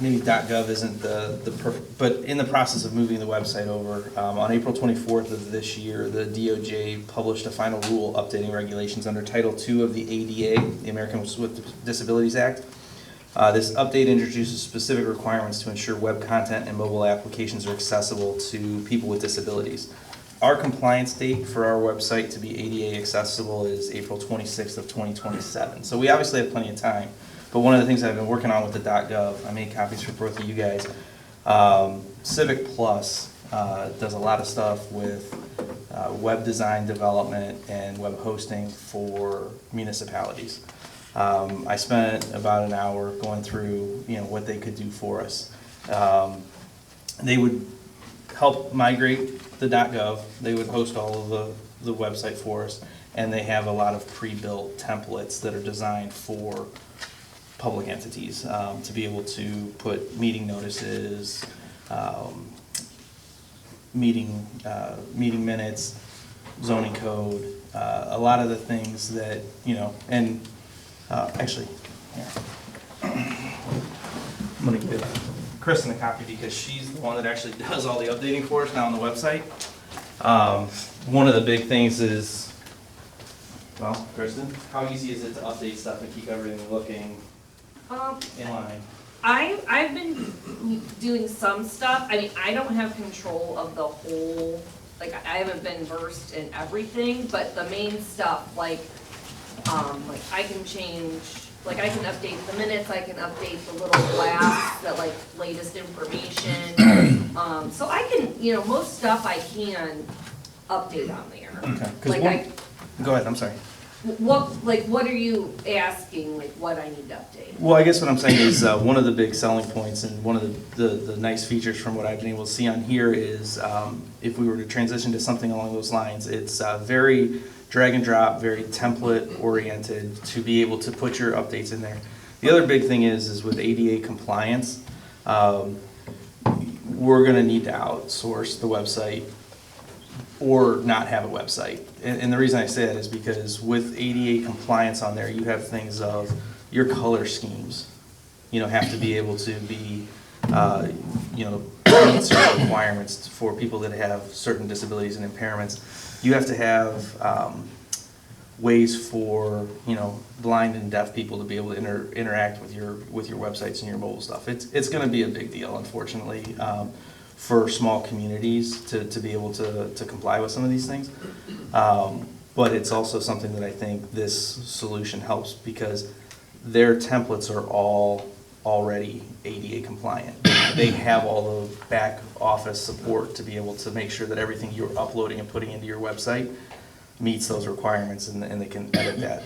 Maybe .gov isn't the perfect, but in the process of moving the website over, on April 24th of this year, the DOJ published a final rule updating regulations under Title II of the ADA, the Americans with Disabilities Act. This update introduces specific requirements to ensure web content and mobile applications are accessible to people with disabilities. Our compliance date for our website to be ADA accessible is April 26th of 2027. So we obviously have plenty of time. But one of the things I've been working on with the .gov, I made copies for both of you guys. Civic Plus does a lot of stuff with web design development and web hosting for municipalities. I spent about an hour going through, what they could do for us. They would help migrate the .gov. They would host all of the website for us, and they have a lot of pre-built templates that are designed for public entities to be able to put meeting notices, meeting minutes, zoning code, a lot of the things that, and actually, here. I'm gonna give Kristen a copy because she's the one that actually does all the updating for us now on the website. One of the big things is, well, Kristen, how easy is it to update stuff and keep everything looking in line? I've been doing some stuff. I mean, I don't have control of the whole, I haven't been versed in everything, but the main stuff, like I can change, I can update the minutes, I can update the little blasts, that latest information. So I can, most stuff I can update on there. Okay. 'Cause go ahead, I'm sorry. What are you asking, what I need to update? Well, I guess what I'm saying is one of the big selling points and one of the nice features from what I've been able to see on here is if we were to transition to something along those lines, it's very drag and drop, very template oriented to be able to put your updates in there. The other big thing is with ADA compliance, we're gonna need to outsource the website or not have a website. And the reason I say that is because with ADA compliance on there, you have things of your color schemes, have to be able to be, meet certain requirements for people that have certain disabilities and impairments. You have to have ways for, blind and deaf people to be able to interact with your websites and your mobile stuff. It's gonna be a big deal, unfortunately, for small communities to be able to comply with some of these things. But it's also something that I think this solution helps because their templates are all already ADA compliant. They have all the back office support to be able to make sure that everything you're uploading and putting into your website meets those requirements, and they can edit that,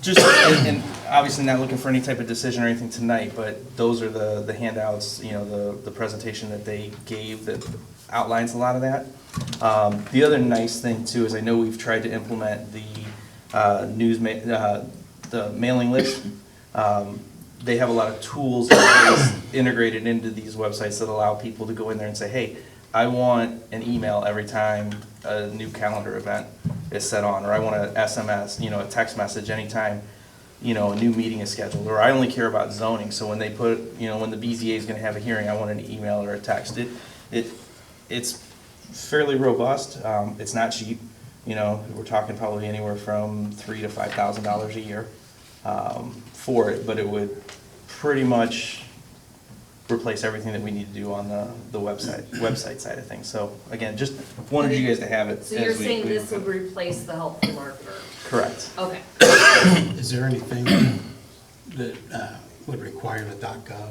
Just, and obviously not looking for any type of decision or anything tonight, but those are the handouts, the presentation that they gave that outlines a lot of that. The other nice thing too is I know we've tried to implement the the mailing list. They have a lot of tools integrated into these websites that allow people to go in there and say, hey, I want an email every time a new calendar event is set on, or I want an SMS, a text message anytime, a new meeting is scheduled, or I only care about zoning, so when they put, when the BZA is gonna have a hearing, I want an email or a text. It's fairly robust, it's not cheap, we're talking probably anywhere from $3,000 to $5,000 a year for it, but it would pretty much replace everything that we need to do on the website side of things. So again, just wanted you guys to have it. So you're saying this would replace the helpful marketer? Correct. Okay. Is there anything that would require the .gov?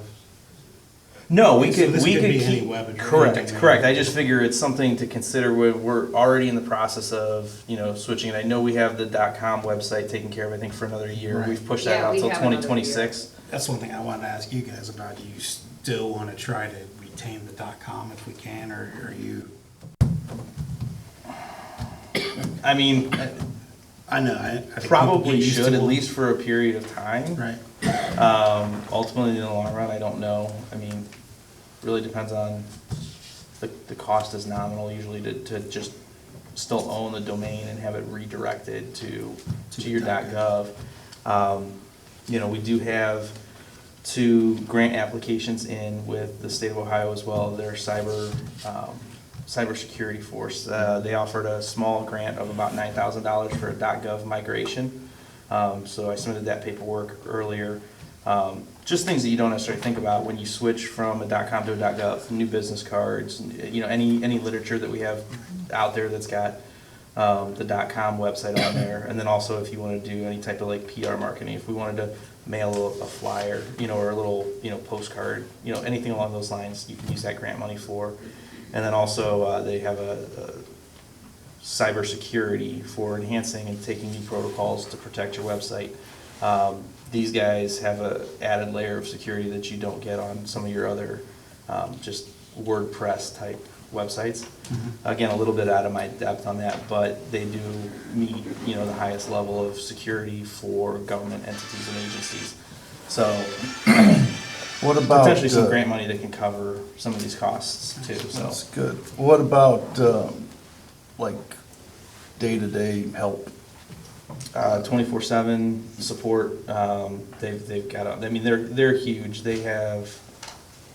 No, we So could, this we could could be any keep, web address, correct, anything. correct. I just figure it's something to consider. We're already in the process of, switching. And I know we have the .com website taken care of, I think, for another year. Right. We've pushed that Yeah, out we till have another 2026. That's one thing I wanted to ask you guys about. Do you still want to try to retain the .com if we can, or are you? I mean, I know, I think people probably get used to should, at them. least for a period of time. Right. Ultimately, in the long run, I don't know. I mean, really depends on, the cost is nominal usually to just still own the domain and have it redirected to your .gov. We do have 2 grant applications in with the state of Ohio as well, their cybersecurity force. They offered a small grant of about $9,000 for a .gov migration. So I submitted that paperwork earlier. Just things that you don't necessarily think about when you switch from a .com to a .gov, new business cards, any literature that we have out there that's got the .com website on there. And then also if you want to do any type of PR marketing, if we wanted to mail a flyer, or a little, postcard, anything along those lines, you can use that grant money for. And then also they have a cybersecurity for enhancing and taking new protocols to protect your website. These guys have a added layer of security that you don't get on some of your other just WordPress type websites. Again, a little bit out of my depth on that, but they do meet, the highest level of security for government entities and agencies. So What about? potentially some grant money that can cover some of these costs too, so. That's good. What about, day-to-day help? 24/7 support. They've got. They're huge. They have,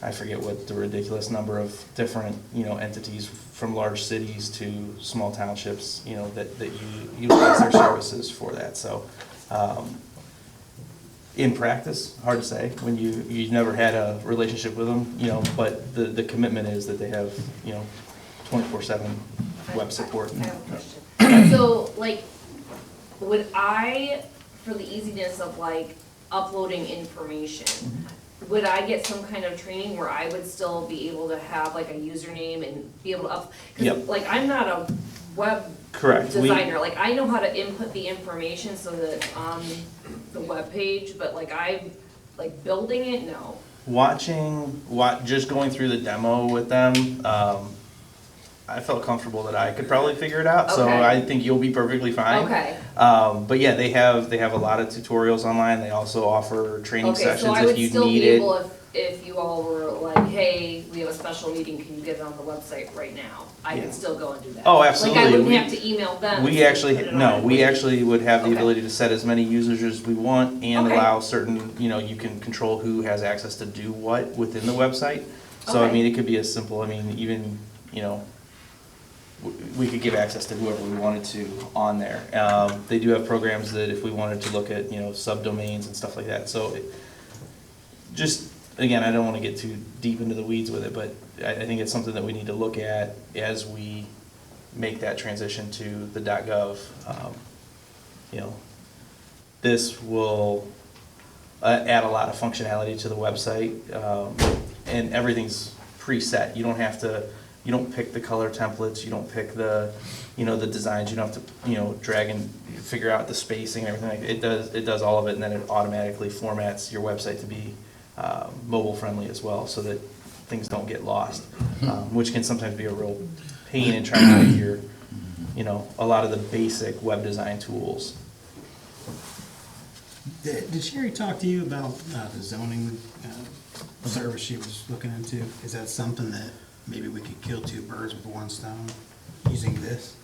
I forget what the ridiculous number of different entities from large cities to small townships that utilize their services for that. So, in practice, hard to say when you've never had a relationship with them. But the commitment is that they have 24/7 web support. I have a question. So, would I, for the easiness of uploading information, would I get some kind of training where I would still be able to have a username and be able to Yep. Cause I'm not a web Correct. designer, I know how to input the information so that it's on the web page, but building it, no. Just going through the demo with them, I felt comfortable that I could probably figure it out, so Okay. I think you'll be perfectly fine. Okay. But yeah, they have a lot of tutorials online. They also offer training Okay, so sessions I if would you still need be it. able, if you all were like, hey, we have a special meeting, can you get it on the website right now? I Yeah. could still go and do that. Oh, Like, absolutely. I wouldn't We- have to email them. and We say, actually, "Put it on no, our we website." actually would have the Okay. ability to set as many users as we want and Okay. allow certain, you can control who has access to do what within the website. So, I Okay. mean, it could be as simple, I mean, even, we could give access to whoever we wanted to on there. They do have programs that if we wanted to look at, subdomains and stuff like that, so just, again, I don't want to get too deep into the weeds with it, but I think it's something that we need to look at as we make that transition to the .gov. This will add a lot of functionality to the website, and everything's preset. You don't pick the color templates, you don't pick the designs, you don't have to, drag and figure out the spacing and everything. It does all of it, and then it automatically formats your website to be mobile friendly as well, so that things don't get lost, which can sometimes be a real pain in trying to figure, a lot of the basic web design tools. Did Sherry talk to you about the zoning service she was looking into? Is that something that maybe we could kill two birds with one stone using this?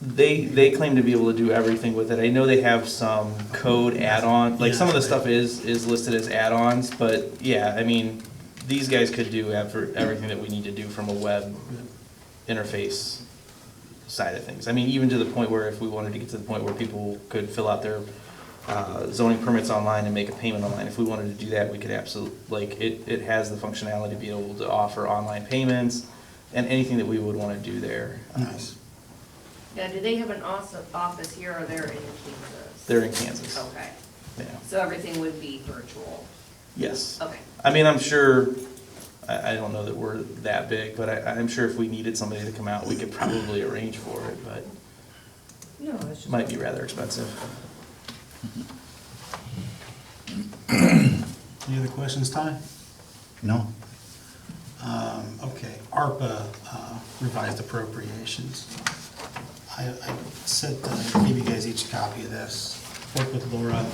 They claim to be able to do everything with it. I know they have some code add-on, like some of the stuff is listed as add-ons, but yeah, I mean, these guys could do everything that we need to do from a web interface side of things. I mean, even to the point where if we wanted to get to the point where people could fill out their zoning permits online and make a payment online, if we wanted to do that, we could absolutely, it has the functionality to be able to offer online payments and anything that we would want to do there. Nice. Now, do they have an office here or they're in Kansas? They're in Kansas. Okay, Yeah. so everything would be virtual? Yes. Okay. I mean, I'm sure, I don't know that we're that big, but I'm sure if we needed somebody to come out, we could probably arrange for it, but No, it's just. might be rather expensive. Any other questions, Ty? No? Okay, ARPA revised appropriations. I said, give you guys each a copy of this, work with Laura.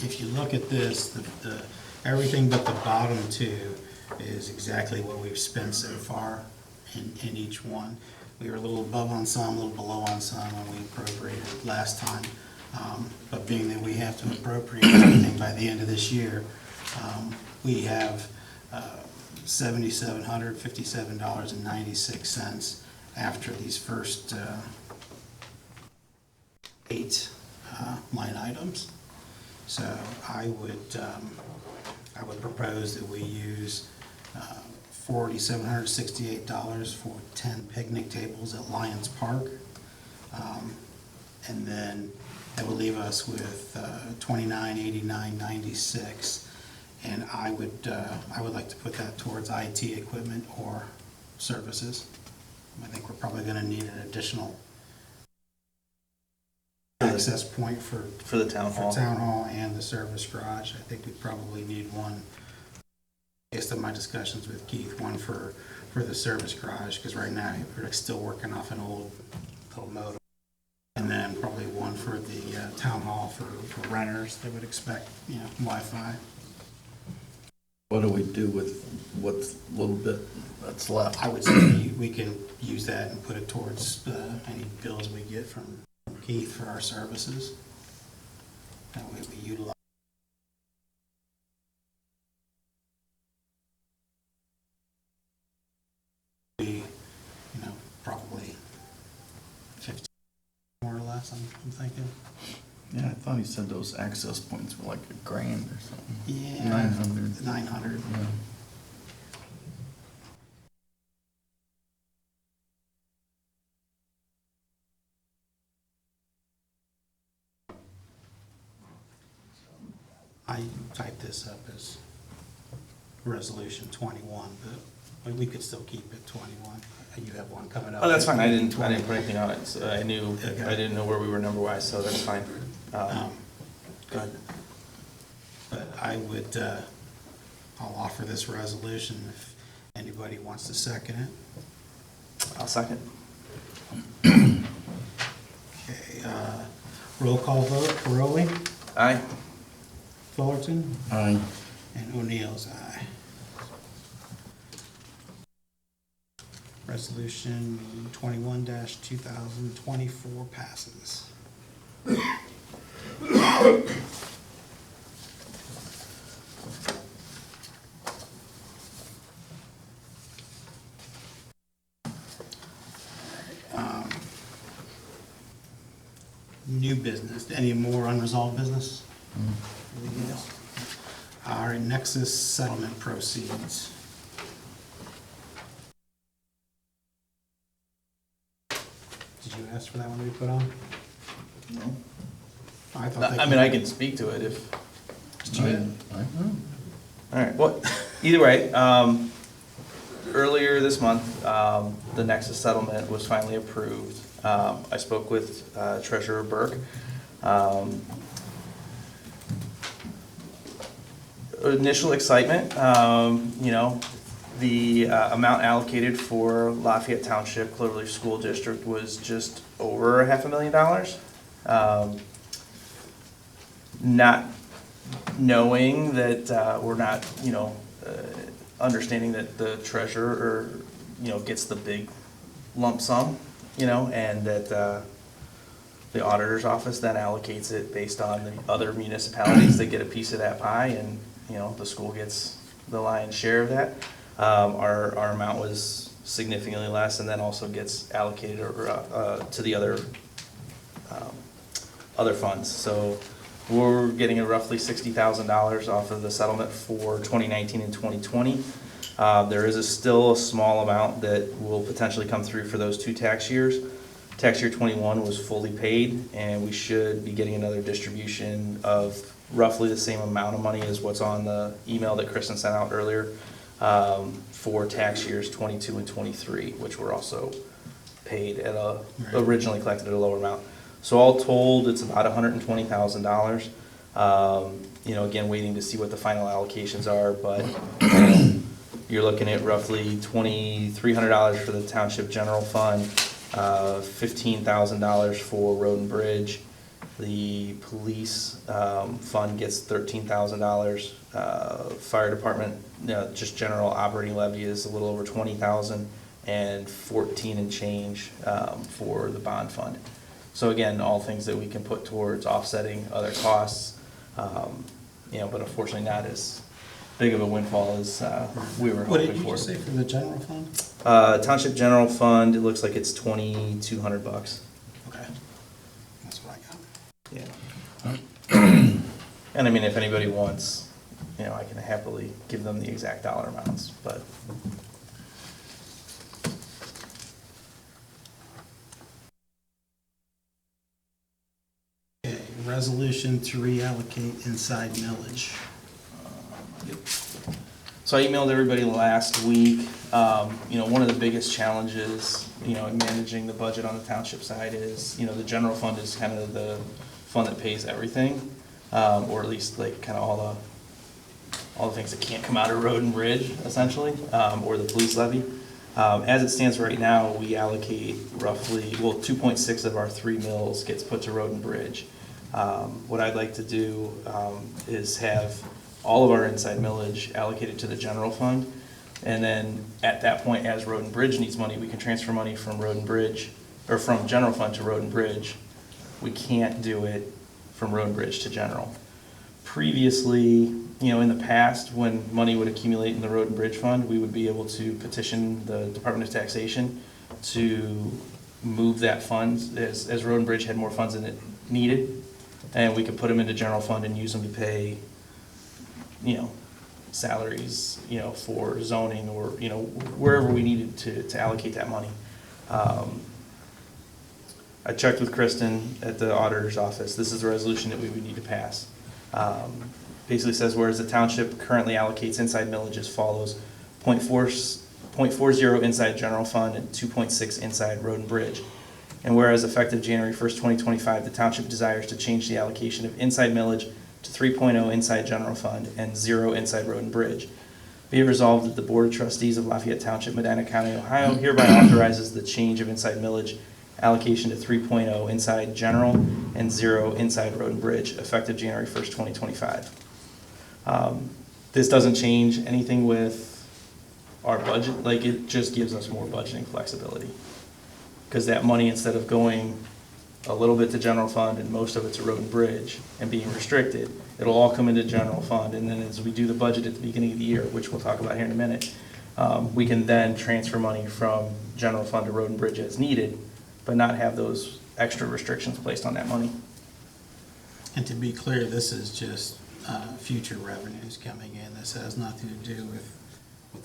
If you look at this, everything but the bottom two is exactly what we've spent so far in each one. We were a little above on some, a little below on some when we appropriated last time. But being that we have to appropriate everything by the end of this year, we have $7,757.96 after these first 8 line items. So I would propose that we use $4,768 for 10 picnic tables at Lions Park. And then that will leave us with $29,8996. And I would like to put that towards IT equipment or services. I think we're probably gonna need an additional access point for the town hall. For town hall and the service garage. I think we probably need one, based on my discussions with Keith, one for the service garage, because right now we're still working off an old modem. And then probably one for the town hall for renters that would expect, Wi-Fi. What do we do with what's a little bit that's left? I would say we can use that and put it towards any bills we get from Keith for our services. That way we utilize. Probably 15 more or less, I'm thinking. Yeah, I thought he said those access points were like $1,000 or something. Yeah. 900. 900. Yeah. I typed this up as resolution 21, but we could still keep it 21. You have one coming up. Oh, that's fine. I didn't put anything on it. So I Okay. didn't know where we were number wise, so that's fine. Go ahead. But I would, I'll offer this resolution Anybody wants to second it? I'll second. Okay, roll call vote, Caroli, Aye. Fullerton, Aye. and O'Neill's aye. Resolution 21-2024 passes. New business, any more unresolved business? Anything else? All right, Nexus settlement proceeds. Did you ask for that one to be put on? No. I thought I mean, I can speak to it if. Aye. All right, well, either way, earlier this month, the Nexus settlement was finally approved. I spoke with Treasurer Burke. Initial excitement, the amount allocated for Lafayette Township Cloverleaf School District was just over $500,000. Not knowing that we're not, understanding that the treasurer, gets the big lump sum, and that the auditor's office then allocates it based on the other municipalities that get a piece of that pie, and, the school gets the lion's share of that. Our amount was significantly less, and then also gets allocated to the other funds. So we're getting a roughly $60,000 off of the settlement for 2019 and 2020. There is still a small amount that will potentially come through for those 2 tax years. Tax year 21 was fully paid, and we should be getting another distribution of roughly the same amount of money as what's on the email that Kristen sent out earlier for tax years 22 and 23, which were also paid at originally collected at a lower amount. So all told, it's about $120,000. Again, waiting to see what the final allocations are, but you're looking at roughly $2,300 for the Township General Fund, $15,000 for Road and Bridge. The police fund gets $13,000. Fire department, just general operating levy is a little over $20,000, and 14 and change for the bond fund. So again, all things that we can put towards offsetting other costs, but unfortunately not as big of a windfall as we were What hoping did you for. just say for the general fund? Township General Fund, it looks like it's $2,200. Okay, that's what I got. Yeah. And I mean, if anybody wants, I can happily give them the exact dollar amounts, but. Okay, resolution to reallocate inside millage. So I emailed everybody last week. One of the biggest challenges, in managing the budget on the township side is, the general fund is kind of the fund that pays everything, or at least like kind of all the things that can't come out of road and bridge, essentially, or the police levy. As it stands right now, we allocate roughly, 2.6 of our 3 mills gets put to road and bridge. What I'd like to do is have all of our inside millage allocated to the general fund. And then at that point, as road and bridge needs money, we can transfer money from road and bridge, or from general fund to road and bridge. We can't do it from road and bridge to general. Previously, in the past, when money would accumulate in the road and bridge fund, we would be able to petition the Department of Taxation to move that fund as road and bridge had more funds than it needed. And we could put them into general fund and use them to pay, salaries, for zoning or, wherever we needed to allocate that money. I checked with Kristen at the auditor's office. This is the resolution that we would need to pass. Basically says, whereas the township currently allocates inside millage as follows: 0.40 inside general fund and 2.6 inside road and bridge. And whereas effective January 1st, 2025, the township desires to change the allocation of inside millage to 3.0 inside general fund and 0 inside road and bridge. Be it resolved that the Board of Trustees of Lafayette Township, Medina County, Ohio hereby authorizes the change of inside millage allocation to 3.0 inside general and 0 inside road and bridge effective January 1st, 2025. This doesn't change anything with our budget, like it just gives us more budgeting flexibility. Because that money, instead of going a little bit to general fund and most of it to road and bridge and being restricted, it'll all come into general fund. And then as we do the budget at the beginning of the year, which we'll talk about here in a minute, we can then transfer money from general fund to road and bridge as needed, but not have those extra restrictions placed on that money. And to be clear, this is just future revenues coming in. This has nothing to do with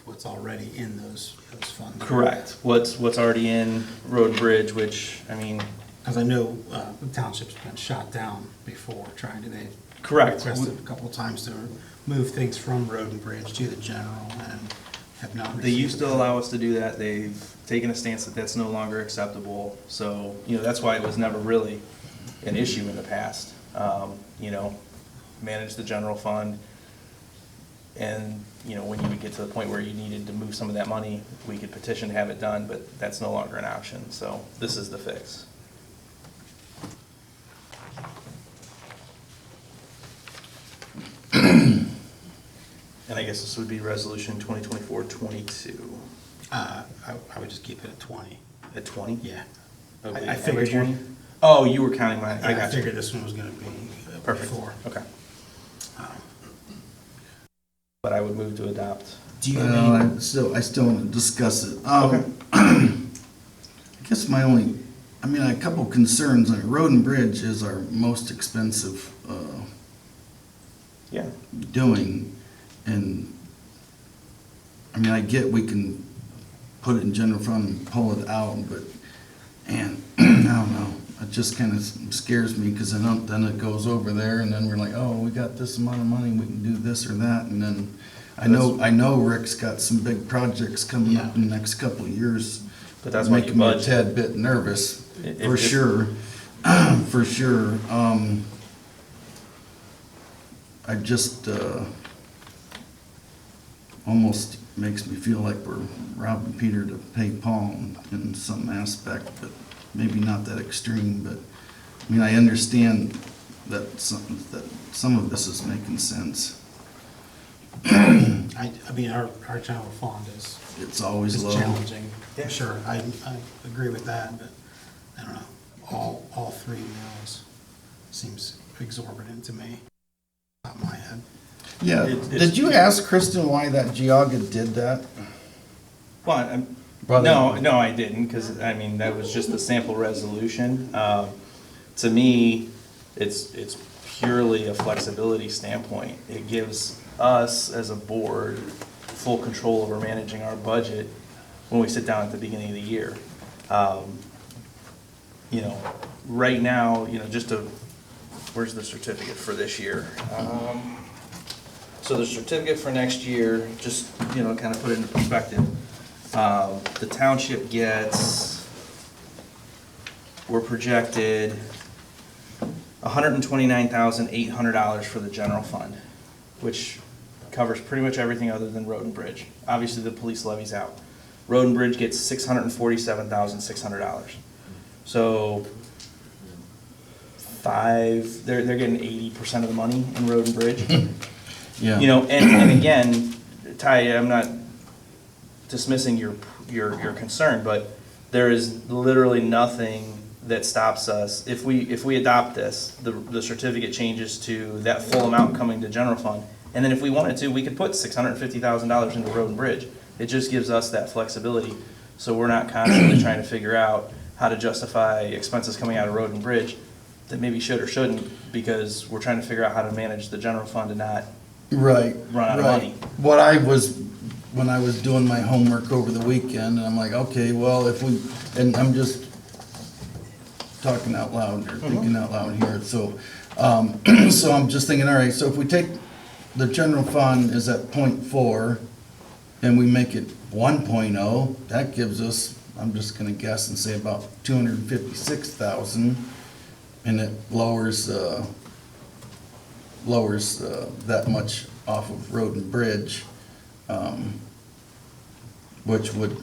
what's already in those funds. Correct. What's already in road and bridge, which, I mean. Because I know the township's been shot down before trying to, they Correct. requested a couple of times to move things from road and bridge to the general and have not received. They used to allow us to do that. They've taken a stance that that's no longer acceptable. So, that's why it was never really an issue in the past. Manage the general fund. And, when you would get to the point where you needed to move some of that money, we could petition to have it done, but that's no longer an option. So this is the fix. And I guess this would be resolution 2024-22. I would just keep it at 20. At 20? Yeah. Okay. I figured Every 20? Oh, you were counting mine. I I got you. figured this one was going to be Perfect. before. Okay. But I would move to adopt. Do you have any? Well, I still want to discuss it. Okay. I guess a couple concerns. Road and bridge is our most expensive Yeah. doing. And, I get we can put it in general fund and pull it out, but, I don't know. It just kind of scares me because then it goes over there and then we're like, oh, we got this amount of money, we can do this or that. And then I know Rick's got some big projects coming up in the next couple of years. But that's why you making me a budget. tad bit nervous, for If- sure, for sure. I just, almost makes me feel like we're robbing Peter to pay Paul in some aspect, but maybe not that extreme, but, I understand that some of this is making sense. Our general fund is. It's always It's low. challenging, Yeah. for sure. I agree with that, but I don't know. All 3 mills seems exorbitant to me. Top of my head. Yeah, did you ask Kristen why that Geauga did that? Well, Brother. no, I didn't, because, that was just a sample resolution. To me, it's purely a flexibility standpoint. It gives us, as a board, full control over managing our budget when we sit down at the beginning of the year. Right now, where's the certificate for this year? So the certificate for next year, just, kind of put it into perspective. The township we're projected $129,800 for the general fund, which covers pretty much everything other than road and bridge. Obviously, the police levy's out. Road and bridge gets $647,600. So they're getting 80% of the money in road and bridge. Yeah. And again, Ty, I'm not dismissing your concern, but there is literally nothing that stops us. If we adopt this, the certificate changes to that full amount coming to general fund, and then if we wanted to, we could put $650,000 into road and bridge. It just gives us that flexibility, so we're not constantly trying to figure out how to justify expenses coming out of road and bridge that maybe should or shouldn't, because we're trying to figure out how to manage the general fund and not Right. run out of money. When I was doing my homework over the weekend, and I'm like, okay, well, and I'm just talking out loud, or thinking out loud here, so, so I'm just thinking, all right, so if we take, the general fund is at 0.4, and we make it 1.0, that gives us, I'm just gonna guess and say about 256,000, and it lowers that much off of road and bridge. which would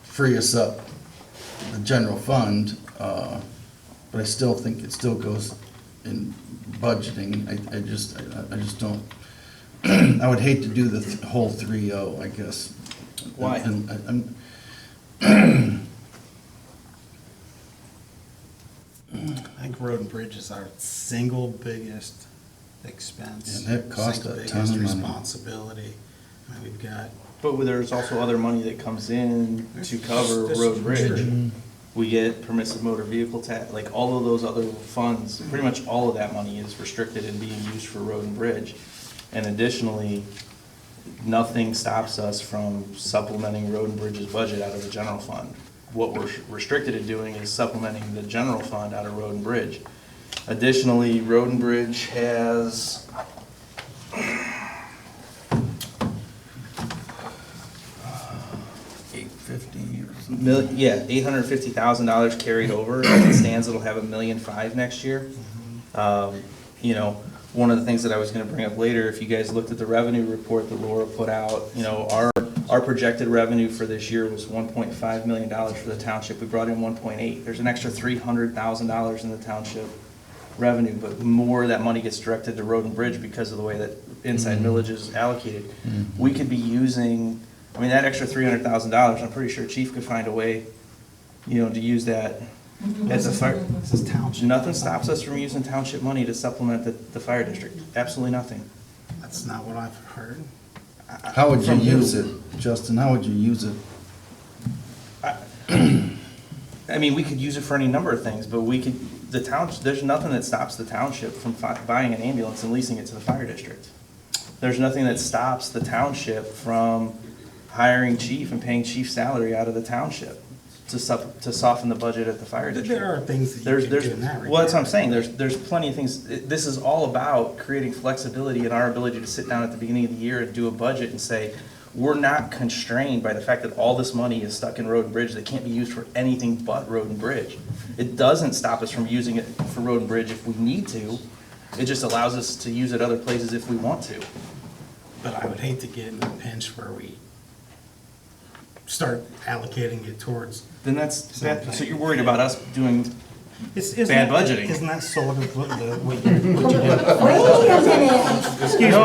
free us up the general fund, but I still think it still goes in budgeting. I just don't, I would hate to do the whole 3-0, I guess. Why? And I think road and bridge is our single biggest expense. And that costs single a biggest ton of money. Responsibility. I mean, we've got. But there's also other money that comes in to cover This- road and bridge. true. We get permissive motor vehicle tax, like all of those other funds, pretty much all of that money is restricted and being used for road and bridge. And additionally, nothing stops us from supplementing road and bridge's budget out of the general fund. What we're restricted to doing is supplementing the general fund out of road and bridge. Additionally, road and bridge has $850,000 carried over. As it stands, it'll have $1.5 million next year. You know, one of the things that I was gonna bring up later, if you guys looked at the revenue report that Laura put out, you know, our projected revenue for this year was $1.5 million for the township. We brought in 1.8. There's an extra $300,000 in the township revenue, but more of that money gets directed to road and bridge because of the way that inside millage is allocated. We could be using, I mean, that extra $300,000, I'm pretty sure Chief could find a way, you know, to use that as a fire. This is township. Nothing stops us from using township money to supplement the fire district. Absolutely nothing. That's not what I've heard. how would you From who? use it, Justin? How would you use it? I mean, we could use it for any number of things, but we could, the township, there's nothing that stops the township from buying an ambulance and leasing it to the fire district. There's nothing that stops the township from hiring chief and paying chief salary out of the township to soften the budget at the fire district. There are things that you can do in that regard. Well, that's what I'm saying, there's plenty of things, this is all about creating flexibility and our ability to sit down at the beginning of the year and do a budget and say, we're not constrained by the fact that all this money is stuck in road and bridge that can't be used for anything but road and bridge. It doesn't stop us from using it for road and bridge if we need to, it just allows us to use it other places if we want to. But I would hate to get in a pinch where we start allocating it towards. Then that's, so you're worried about us doing Isn't bad that- budgeting. Isn't that sort of what you did? Wait a minute. Excuse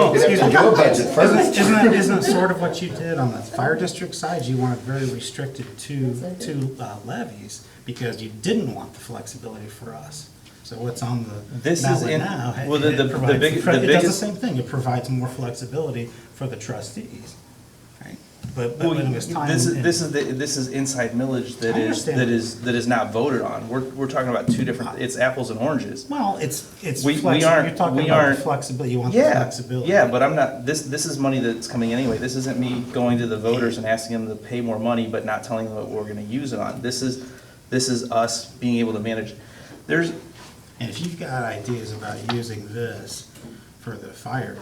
me, excuse me. Isn't it sort of what you did on the fire district side? You wanted very restricted to levies because you didn't want the flexibility for us. So what's on the This is ballot in- now, well, the it does the biggest- same thing. It provides more flexibility for the trustees, right? But Well, when it was time. this is inside millage that I is, understand. that is not voted on. We're talking about two different, it's apples and oranges. Well, it's We flexible. aren't- You're talking we about the aren't- flexibility. You want the Yeah, flexibility. yeah, but I'm not, this is money that's coming anyway. This isn't me going to the voters and asking them to pay more money, but not telling them what we're gonna use it on. This is us being able to manage. And if you've got ideas about using this for the fire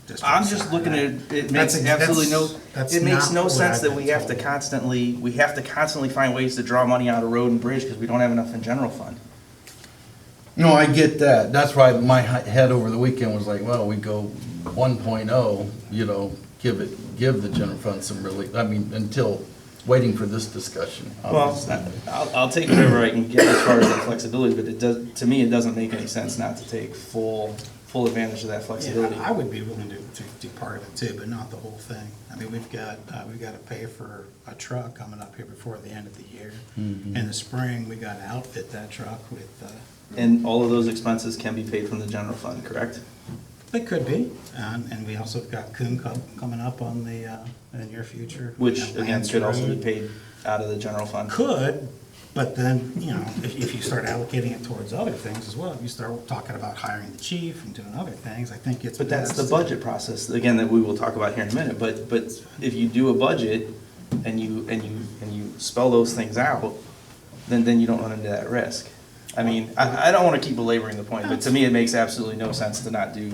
district. I'm just looking at, it makes absolutely no, it makes no sense that we have to constantly find ways to draw money out of road and bridge because we don't have enough in general fund. No, I get that. That's why my head over the weekend was like, well, we go 1.0, you know, give the general fund some relief. I mean, until waiting for this discussion. Well, obviously. I'll take whatever I can get as far as that flexibility, but to me, it doesn't make any sense not to take full advantage of that flexibility. Yeah, I would be willing to do part of it too, but not the whole thing. I mean, we've got to pay for a truck coming up here before the end of the year. Mhm. In the spring, we got to outfit that truck with, And all of those expenses can be paid from the general fund, correct? it could be, and we also got Coon Cup coming up on the, in the near future. Which, And again, Lance could also be Road. paid out of the general fund. Could, but then, you know, if you start allocating it towards other things as well, if you start talking about hiring the chief and doing other things, I think it's. But that's the best- budget process, again, that we will talk about here in a minute, but if you do a budget and you spell those things out, then you don't run into that risk. I mean, I don't wanna keep belaboring the point, but to me, it makes absolutely no sense to not do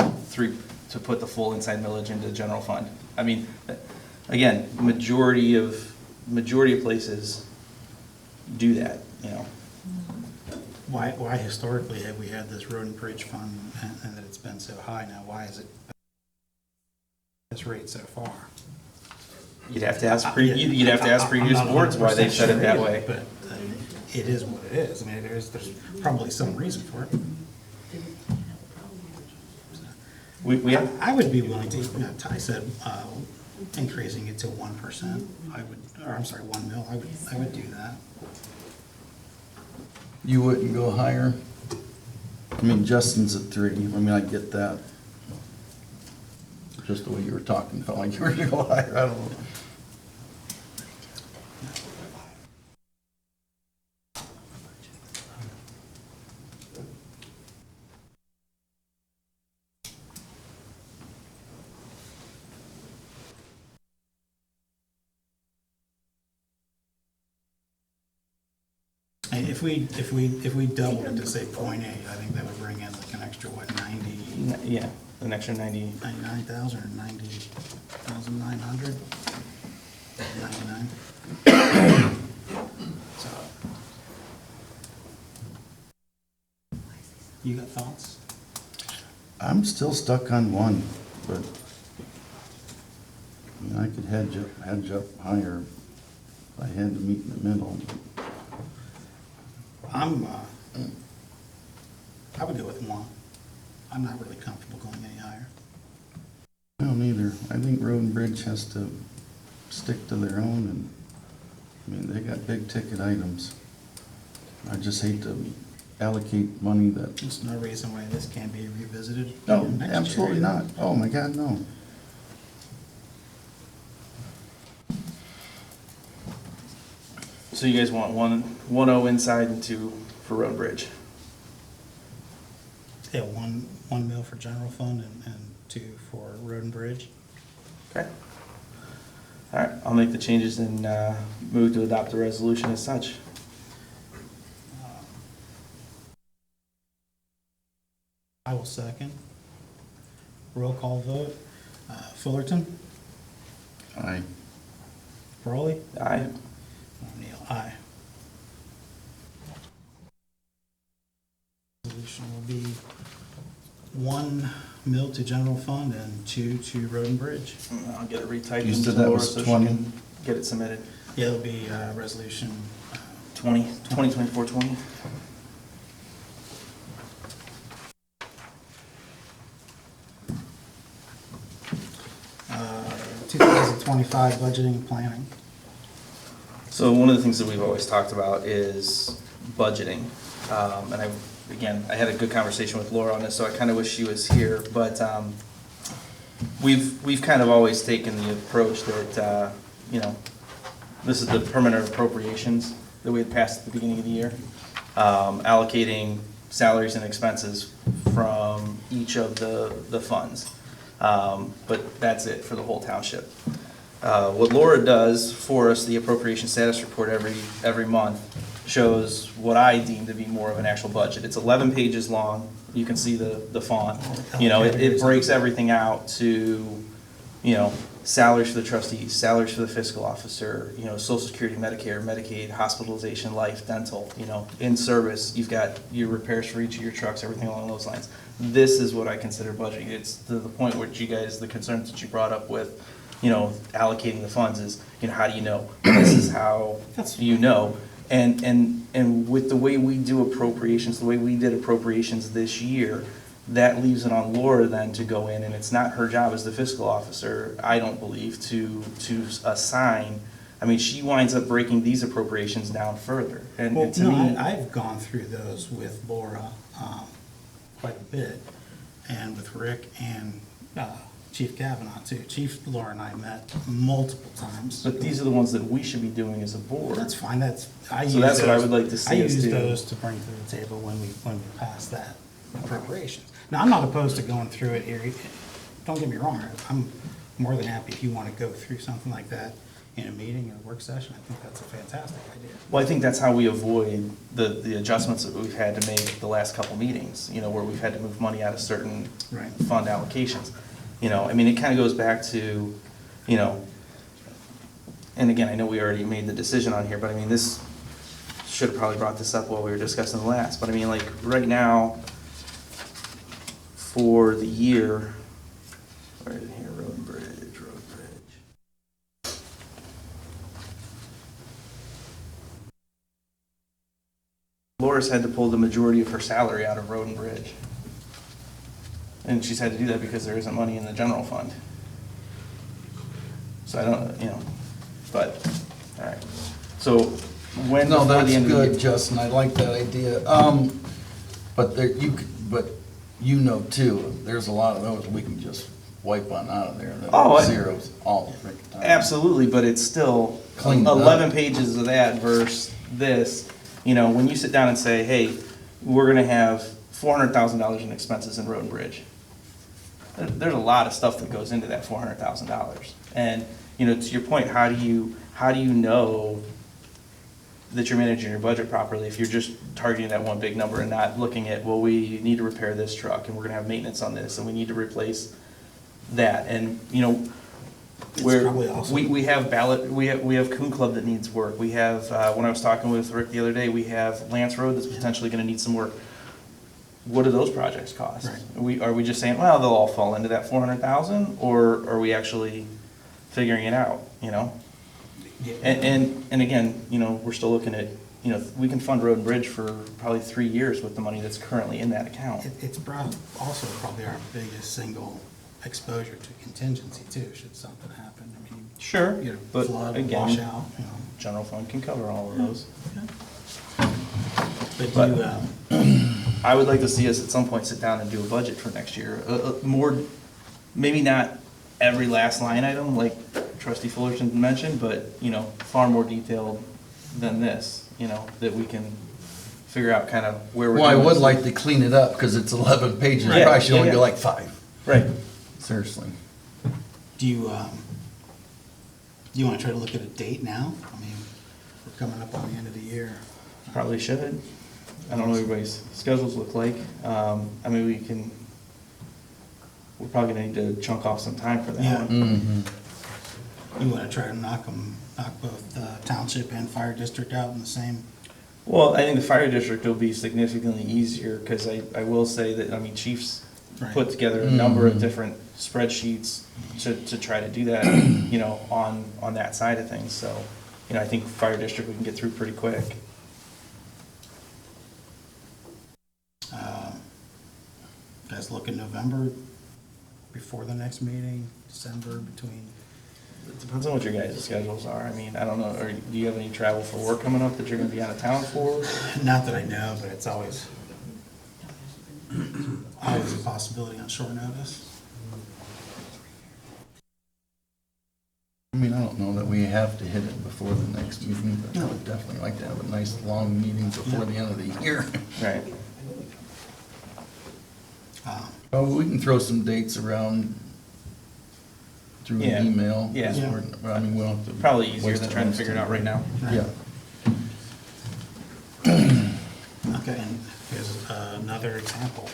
to put the full inside millage into the general fund. I mean, again, majority of places do that, you know. Why historically have we had this road and bridge fund and that it's been so high now? Why is it? this rate so far. You'd have to ask, you'd have to ask previous I'm not boards why they 100% said it that sure way. either, But it is what it is. I mean, there's probably some reason for it. We have, I would be willing to, Ty said, increasing it to 1%. I would, or I'm sorry, 1 mil. I would do that. You wouldn't go higher? I mean, Justin's at 3, I mean, I get that. Just the way you were talking, felt like you were gonna go higher, I don't know. And if we doubled it to say 0.8, I think that would bring in like an extra, what, 90, yeah, an extra 90. 99,000 or 90,900? 99. So, you got thoughts? I'm still stuck on 1, but I mean, I could hedge up higher if I had to meet in the middle. I would go with 1. I'm not really comfortable going any higher. I don't either. I think Road and Bridge has to stick to their own, and, I mean, they got big ticket items. I just hate to allocate money that, There's no reason why this can't be revisited. no, next year. absolutely not. Oh, my God, no. So you guys want 1.0 inside and 2 for road and bridge? Yeah, 1 mil for general fund and 2 for road and bridge. Okay. All right, I'll make the changes and move to adopt the resolution as such. I will second. Roll call vote. Fullerton, Aye. Brawley, Aye. O'Neill, aye. Resolution will be 1 mil to general fund and 2 to road and bridge. I'll get it retyped You into said that Laura was so she 20? can get it submitted. Yeah, it'll be resolution 2024-20. 2025 budgeting and planning. So one of the things that we've always talked about is budgeting. And I had a good conversation with Laura on this, so I kind of wish she was here. But we've kind of always taken the approach that, this is the permanent appropriations that we had passed at the beginning of the year, allocating salaries and expenses from each of the funds. But that's it for the whole township. What Laura does for us, the appropriation status report every month, shows what I deem to be more of an actual budget. It's 11 pages long. You can see the font. It breaks everything out to, salaries for the trustees, salaries for the fiscal officer, Social Security, Medicare, Medicaid, hospitalization, life, dental, in service. You've got your repairs for each of your trucks, everything along those lines. This is what I consider budgeting. It's to the point where the concerns that you brought up with, allocating the funds is, how do you know? This is how you know. And with the way we do appropriations, the way we did appropriations this year, that leaves it on Laura then to go in, and it's not her job as the fiscal officer, I don't believe, to assign. I mean, she winds up breaking these appropriations down further. And to me, I've gone through those with Laura quite a bit, and with Rick and Chief Kavanaugh too. Chief Laura and I met multiple times. But these are the ones that we should be doing as a board. That's fine. That's what I would like to see I us use do. those to bring to the table when we pass that appropriations. Now, I'm not opposed to going through it here. Don't get me wrong. I'm more than happy if you want to go through something like that in a meeting, in a work session. I think that's a fantastic idea. Well, I think that's how we avoid the adjustments that we've had to make the last couple meetings, where we've had to move money out of certain Right. fund allocations. It kind of goes back to, and again, I know we already made the decision on here, but this should have probably brought this up while we were discussing the last, but right now, for the year, Right in here, road and bridge. Laura's had to pull the majority of her salary out of road and bridge. And she's had to do that because there isn't money in the general fund. So I don't, but, all right. So when, No, before the that's end of the good, year? Justin, I like that idea. But there, but you know too, there's a lot of those we can just wipe on out of there. That Oh, are zeros all the freaking time. Absolutely, but it's still Cleaned up. 11 pages of that versus this. When you sit down and say, hey, we're gonna have $400,000 in expenses in road and bridge. There's a lot of stuff that goes into that $400,000. And, to your point, how do you know that you're managing your budget properly if you're just targeting that one big number and not looking at, well, we need to repair this truck and we're gonna have maintenance on this and we need to replace that. And, where probably also- we have we have Coon Club that needs work. We have, when I was talking with Rick the other day, we have Lance Road that's potentially gonna need some work. What do those projects cost? Right. Are we just saying, well, they'll all fall into that 400,000, or are we actually figuring it out, Yeah. And again, we're still looking at, we can fund road and bridge for probably 3 years with the money that's currently in that account. It's also probably our biggest single exposure to contingency too, should something happen. I mean, Sure, but flood, again, washout, general fund can cover all of those. But I would like to see us at some point sit down and do a budget for next year. More, maybe not every last line item like Trustee Fullerton mentioned, but, far more detailed than this, that we can figure out kind of where we're Well, I going. would like to clean it up, because it's 11 pages, Yeah, I probably should only yeah, do yeah. like 5. Right. Seriously. do you want to try to look at a date now? I mean, we're coming up on the end of the year. Probably should. I don't know what everybody's schedules look like. We're probably gonna need to chunk off some time for that Yeah. one. Mm-hmm. You want to try to knock both township and fire district out in the same? Well, I think the fire district will be significantly easier, because I will say that, Chief's Right. put together a number of different spreadsheets to try to do that, on that side of things. So, I think fire district we can get through pretty quick. Guys look in November before the next meeting, December between? It depends on what your guys' schedules are. I don't know, or do you have any travel for work coming up that you're gonna be out of town for? Not that I know, but it's always a possibility on short notice. I don't know that we have to hit it before the next meeting, but I would definitely like to have a nice, long meeting before the end of the year. Right. Oh, we can throw some dates around through Yeah. an email. Yeah. We'll have to. Probably easier waste than our trying to next figure it time. out right now. Yeah. Okay, and here's another example.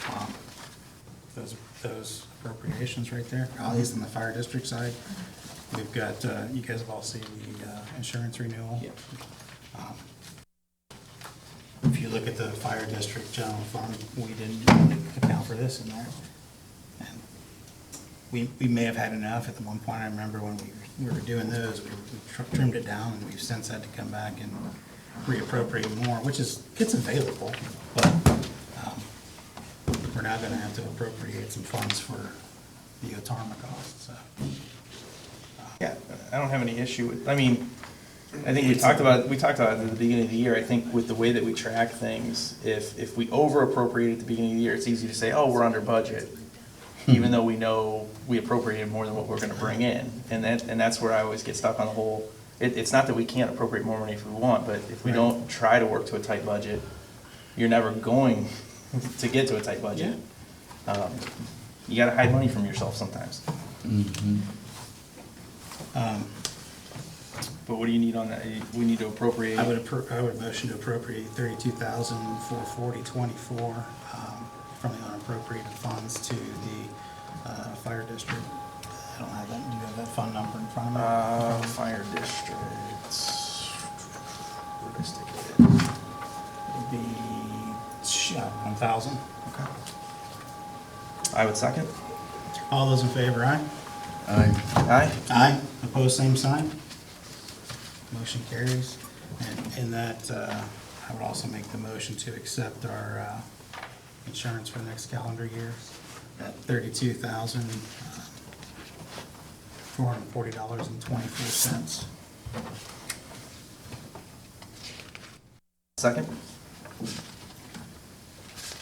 Those appropriations right there, at least on the fire district side. We've got, you guys have all seen the insurance renewal. Yep. If you look at the fire district general fund, we didn't really account for this in there. And we may have had enough at the one point. I remember when we were doing those, we trimmed it down, and we've since had to come back and reappropriate more, it's available, but we're now gonna have to appropriate some funds for the Otarma costs, so. Yeah, I don't have any issue with, I think we talked about it at the beginning of the year. I think with the way that we track things, if we over appropriate at the beginning of the year, it's easy to say, oh, we're under budget, even though we know we appropriated more than what we're gonna bring in. And that's where I always get stuck on the whole, it's not that we can't appropriate more money if we want, but if we don't try to work to a tight budget, you're never going to get to a tight budget. You gotta hide money from yourself sometimes. Mhm. But what do you need on that? We need to appropriate. I would motion to appropriate $32,440.24 from the unappropriated funds to the fire district. I don't have that, do you have that fund number in front of me? Fire district. Where did I stick it? It'd be 1,000. Okay. I would second. All those in favor, aye? Aye. Aye. Aye. Opposed, same sign. Motion carries. And in that, I would also make the motion to accept our insurance for the next calendar year at $32,440.24. Second?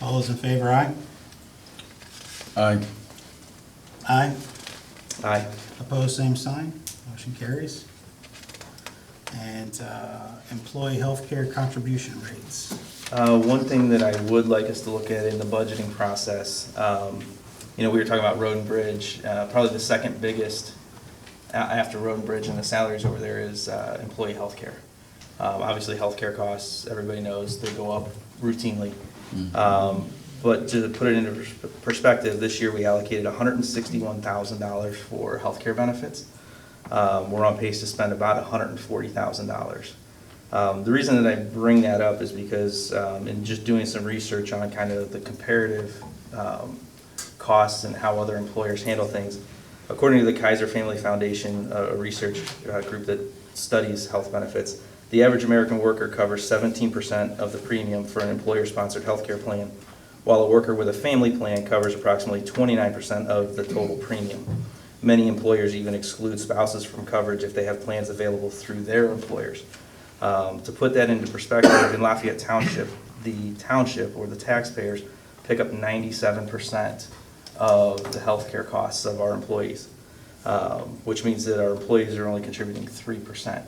All those in favor, aye? Aye. Aye. Aye. Opposed, same sign. Motion carries. And employee healthcare contribution rates. One thing that I would like us to look at in the budgeting process, we were talking about Road and Bridge, probably the second biggest after Road and Bridge and the salaries over there is employee healthcare. Obviously, healthcare costs, everybody knows, they go up routinely. But to put it into perspective, this year we allocated $161,000 for healthcare benefits. We're on pace to spend about $140,000. The reason that I bring that up is because in just doing some research on kind of the comparative costs and how other employers handle things, according to the Kaiser Family Foundation, a research group that studies health benefits, the average American worker covers 17% of the premium for an employer-sponsored healthcare plan, while a worker with a family plan covers approximately 29% of the total premium. Many employers even exclude spouses from coverage if they have plans available through their employers. To put that into perspective, in Lafayette Township, the township or the taxpayers pick up 97% of the healthcare costs of our employees, which means that our employees are only contributing 3%.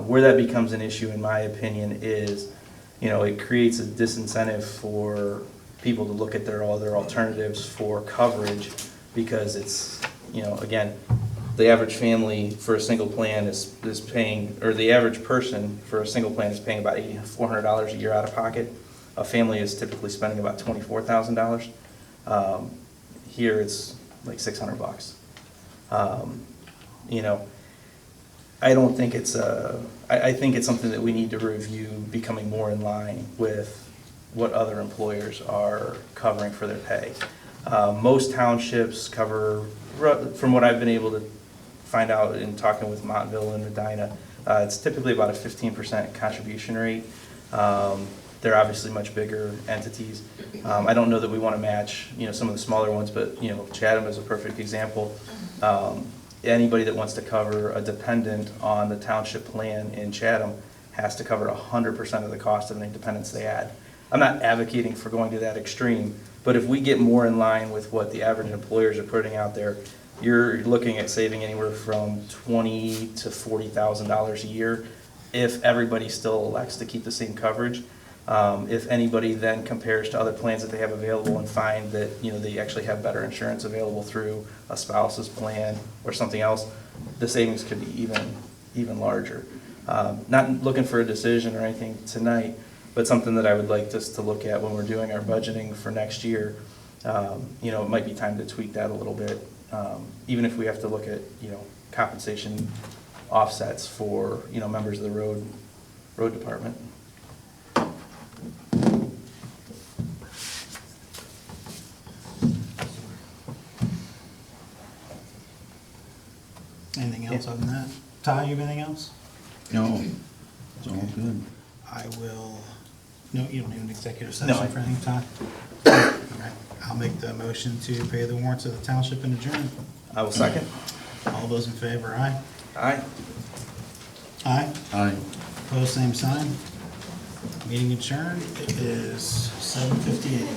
Where that becomes an issue, in my opinion, is, it creates a disincentive for people to look at their other alternatives for coverage, because it's, again, the average family for a single plan is paying, or the average person for a single plan is paying about $400 a year out of pocket. A family is typically spending about $24,000. Here it's like $600. I don't think it's I think it's something that we need to review, becoming more in line with what other employers are covering for their pay. Most townships cover, from what I've been able to find out in talking with Montville and Medina, it's typically about a 15% contribution rate. They're obviously much bigger entities. I don't know that we want to match, some of the smaller ones, but, Chatham is a perfect example. Anybody that wants to cover a dependent on the township plan in Chatham has to cover 100% of the cost of any dependents they add. I'm not advocating for going to that extreme, but if we get more in line with what the average employers are putting out there, you're looking at saving anywhere from $20,000 to $40,000 a year if everybody still elects to keep the same coverage. If anybody then compares to other plans that they have available and find that, they actually have better insurance available through a spouse's plan or something else, the savings could be even larger. Not looking for a decision or anything tonight, but something that I would like us to look at when we're doing our budgeting for next year. It might be time to tweak that a little bit, even if we have to look at, compensation offsets for, members of the road department. Anything else other than that? Ty, you have anything else? No, it's all good. I will, no, you don't need an executive No. session for anything, Ty? Okay. I'll make the motion to pay the warrants of the township and adjourn. I will second. All those in favor, aye? Aye. Aye. Aye. Opposed, same sign. Meeting adjourned. It is 7:58.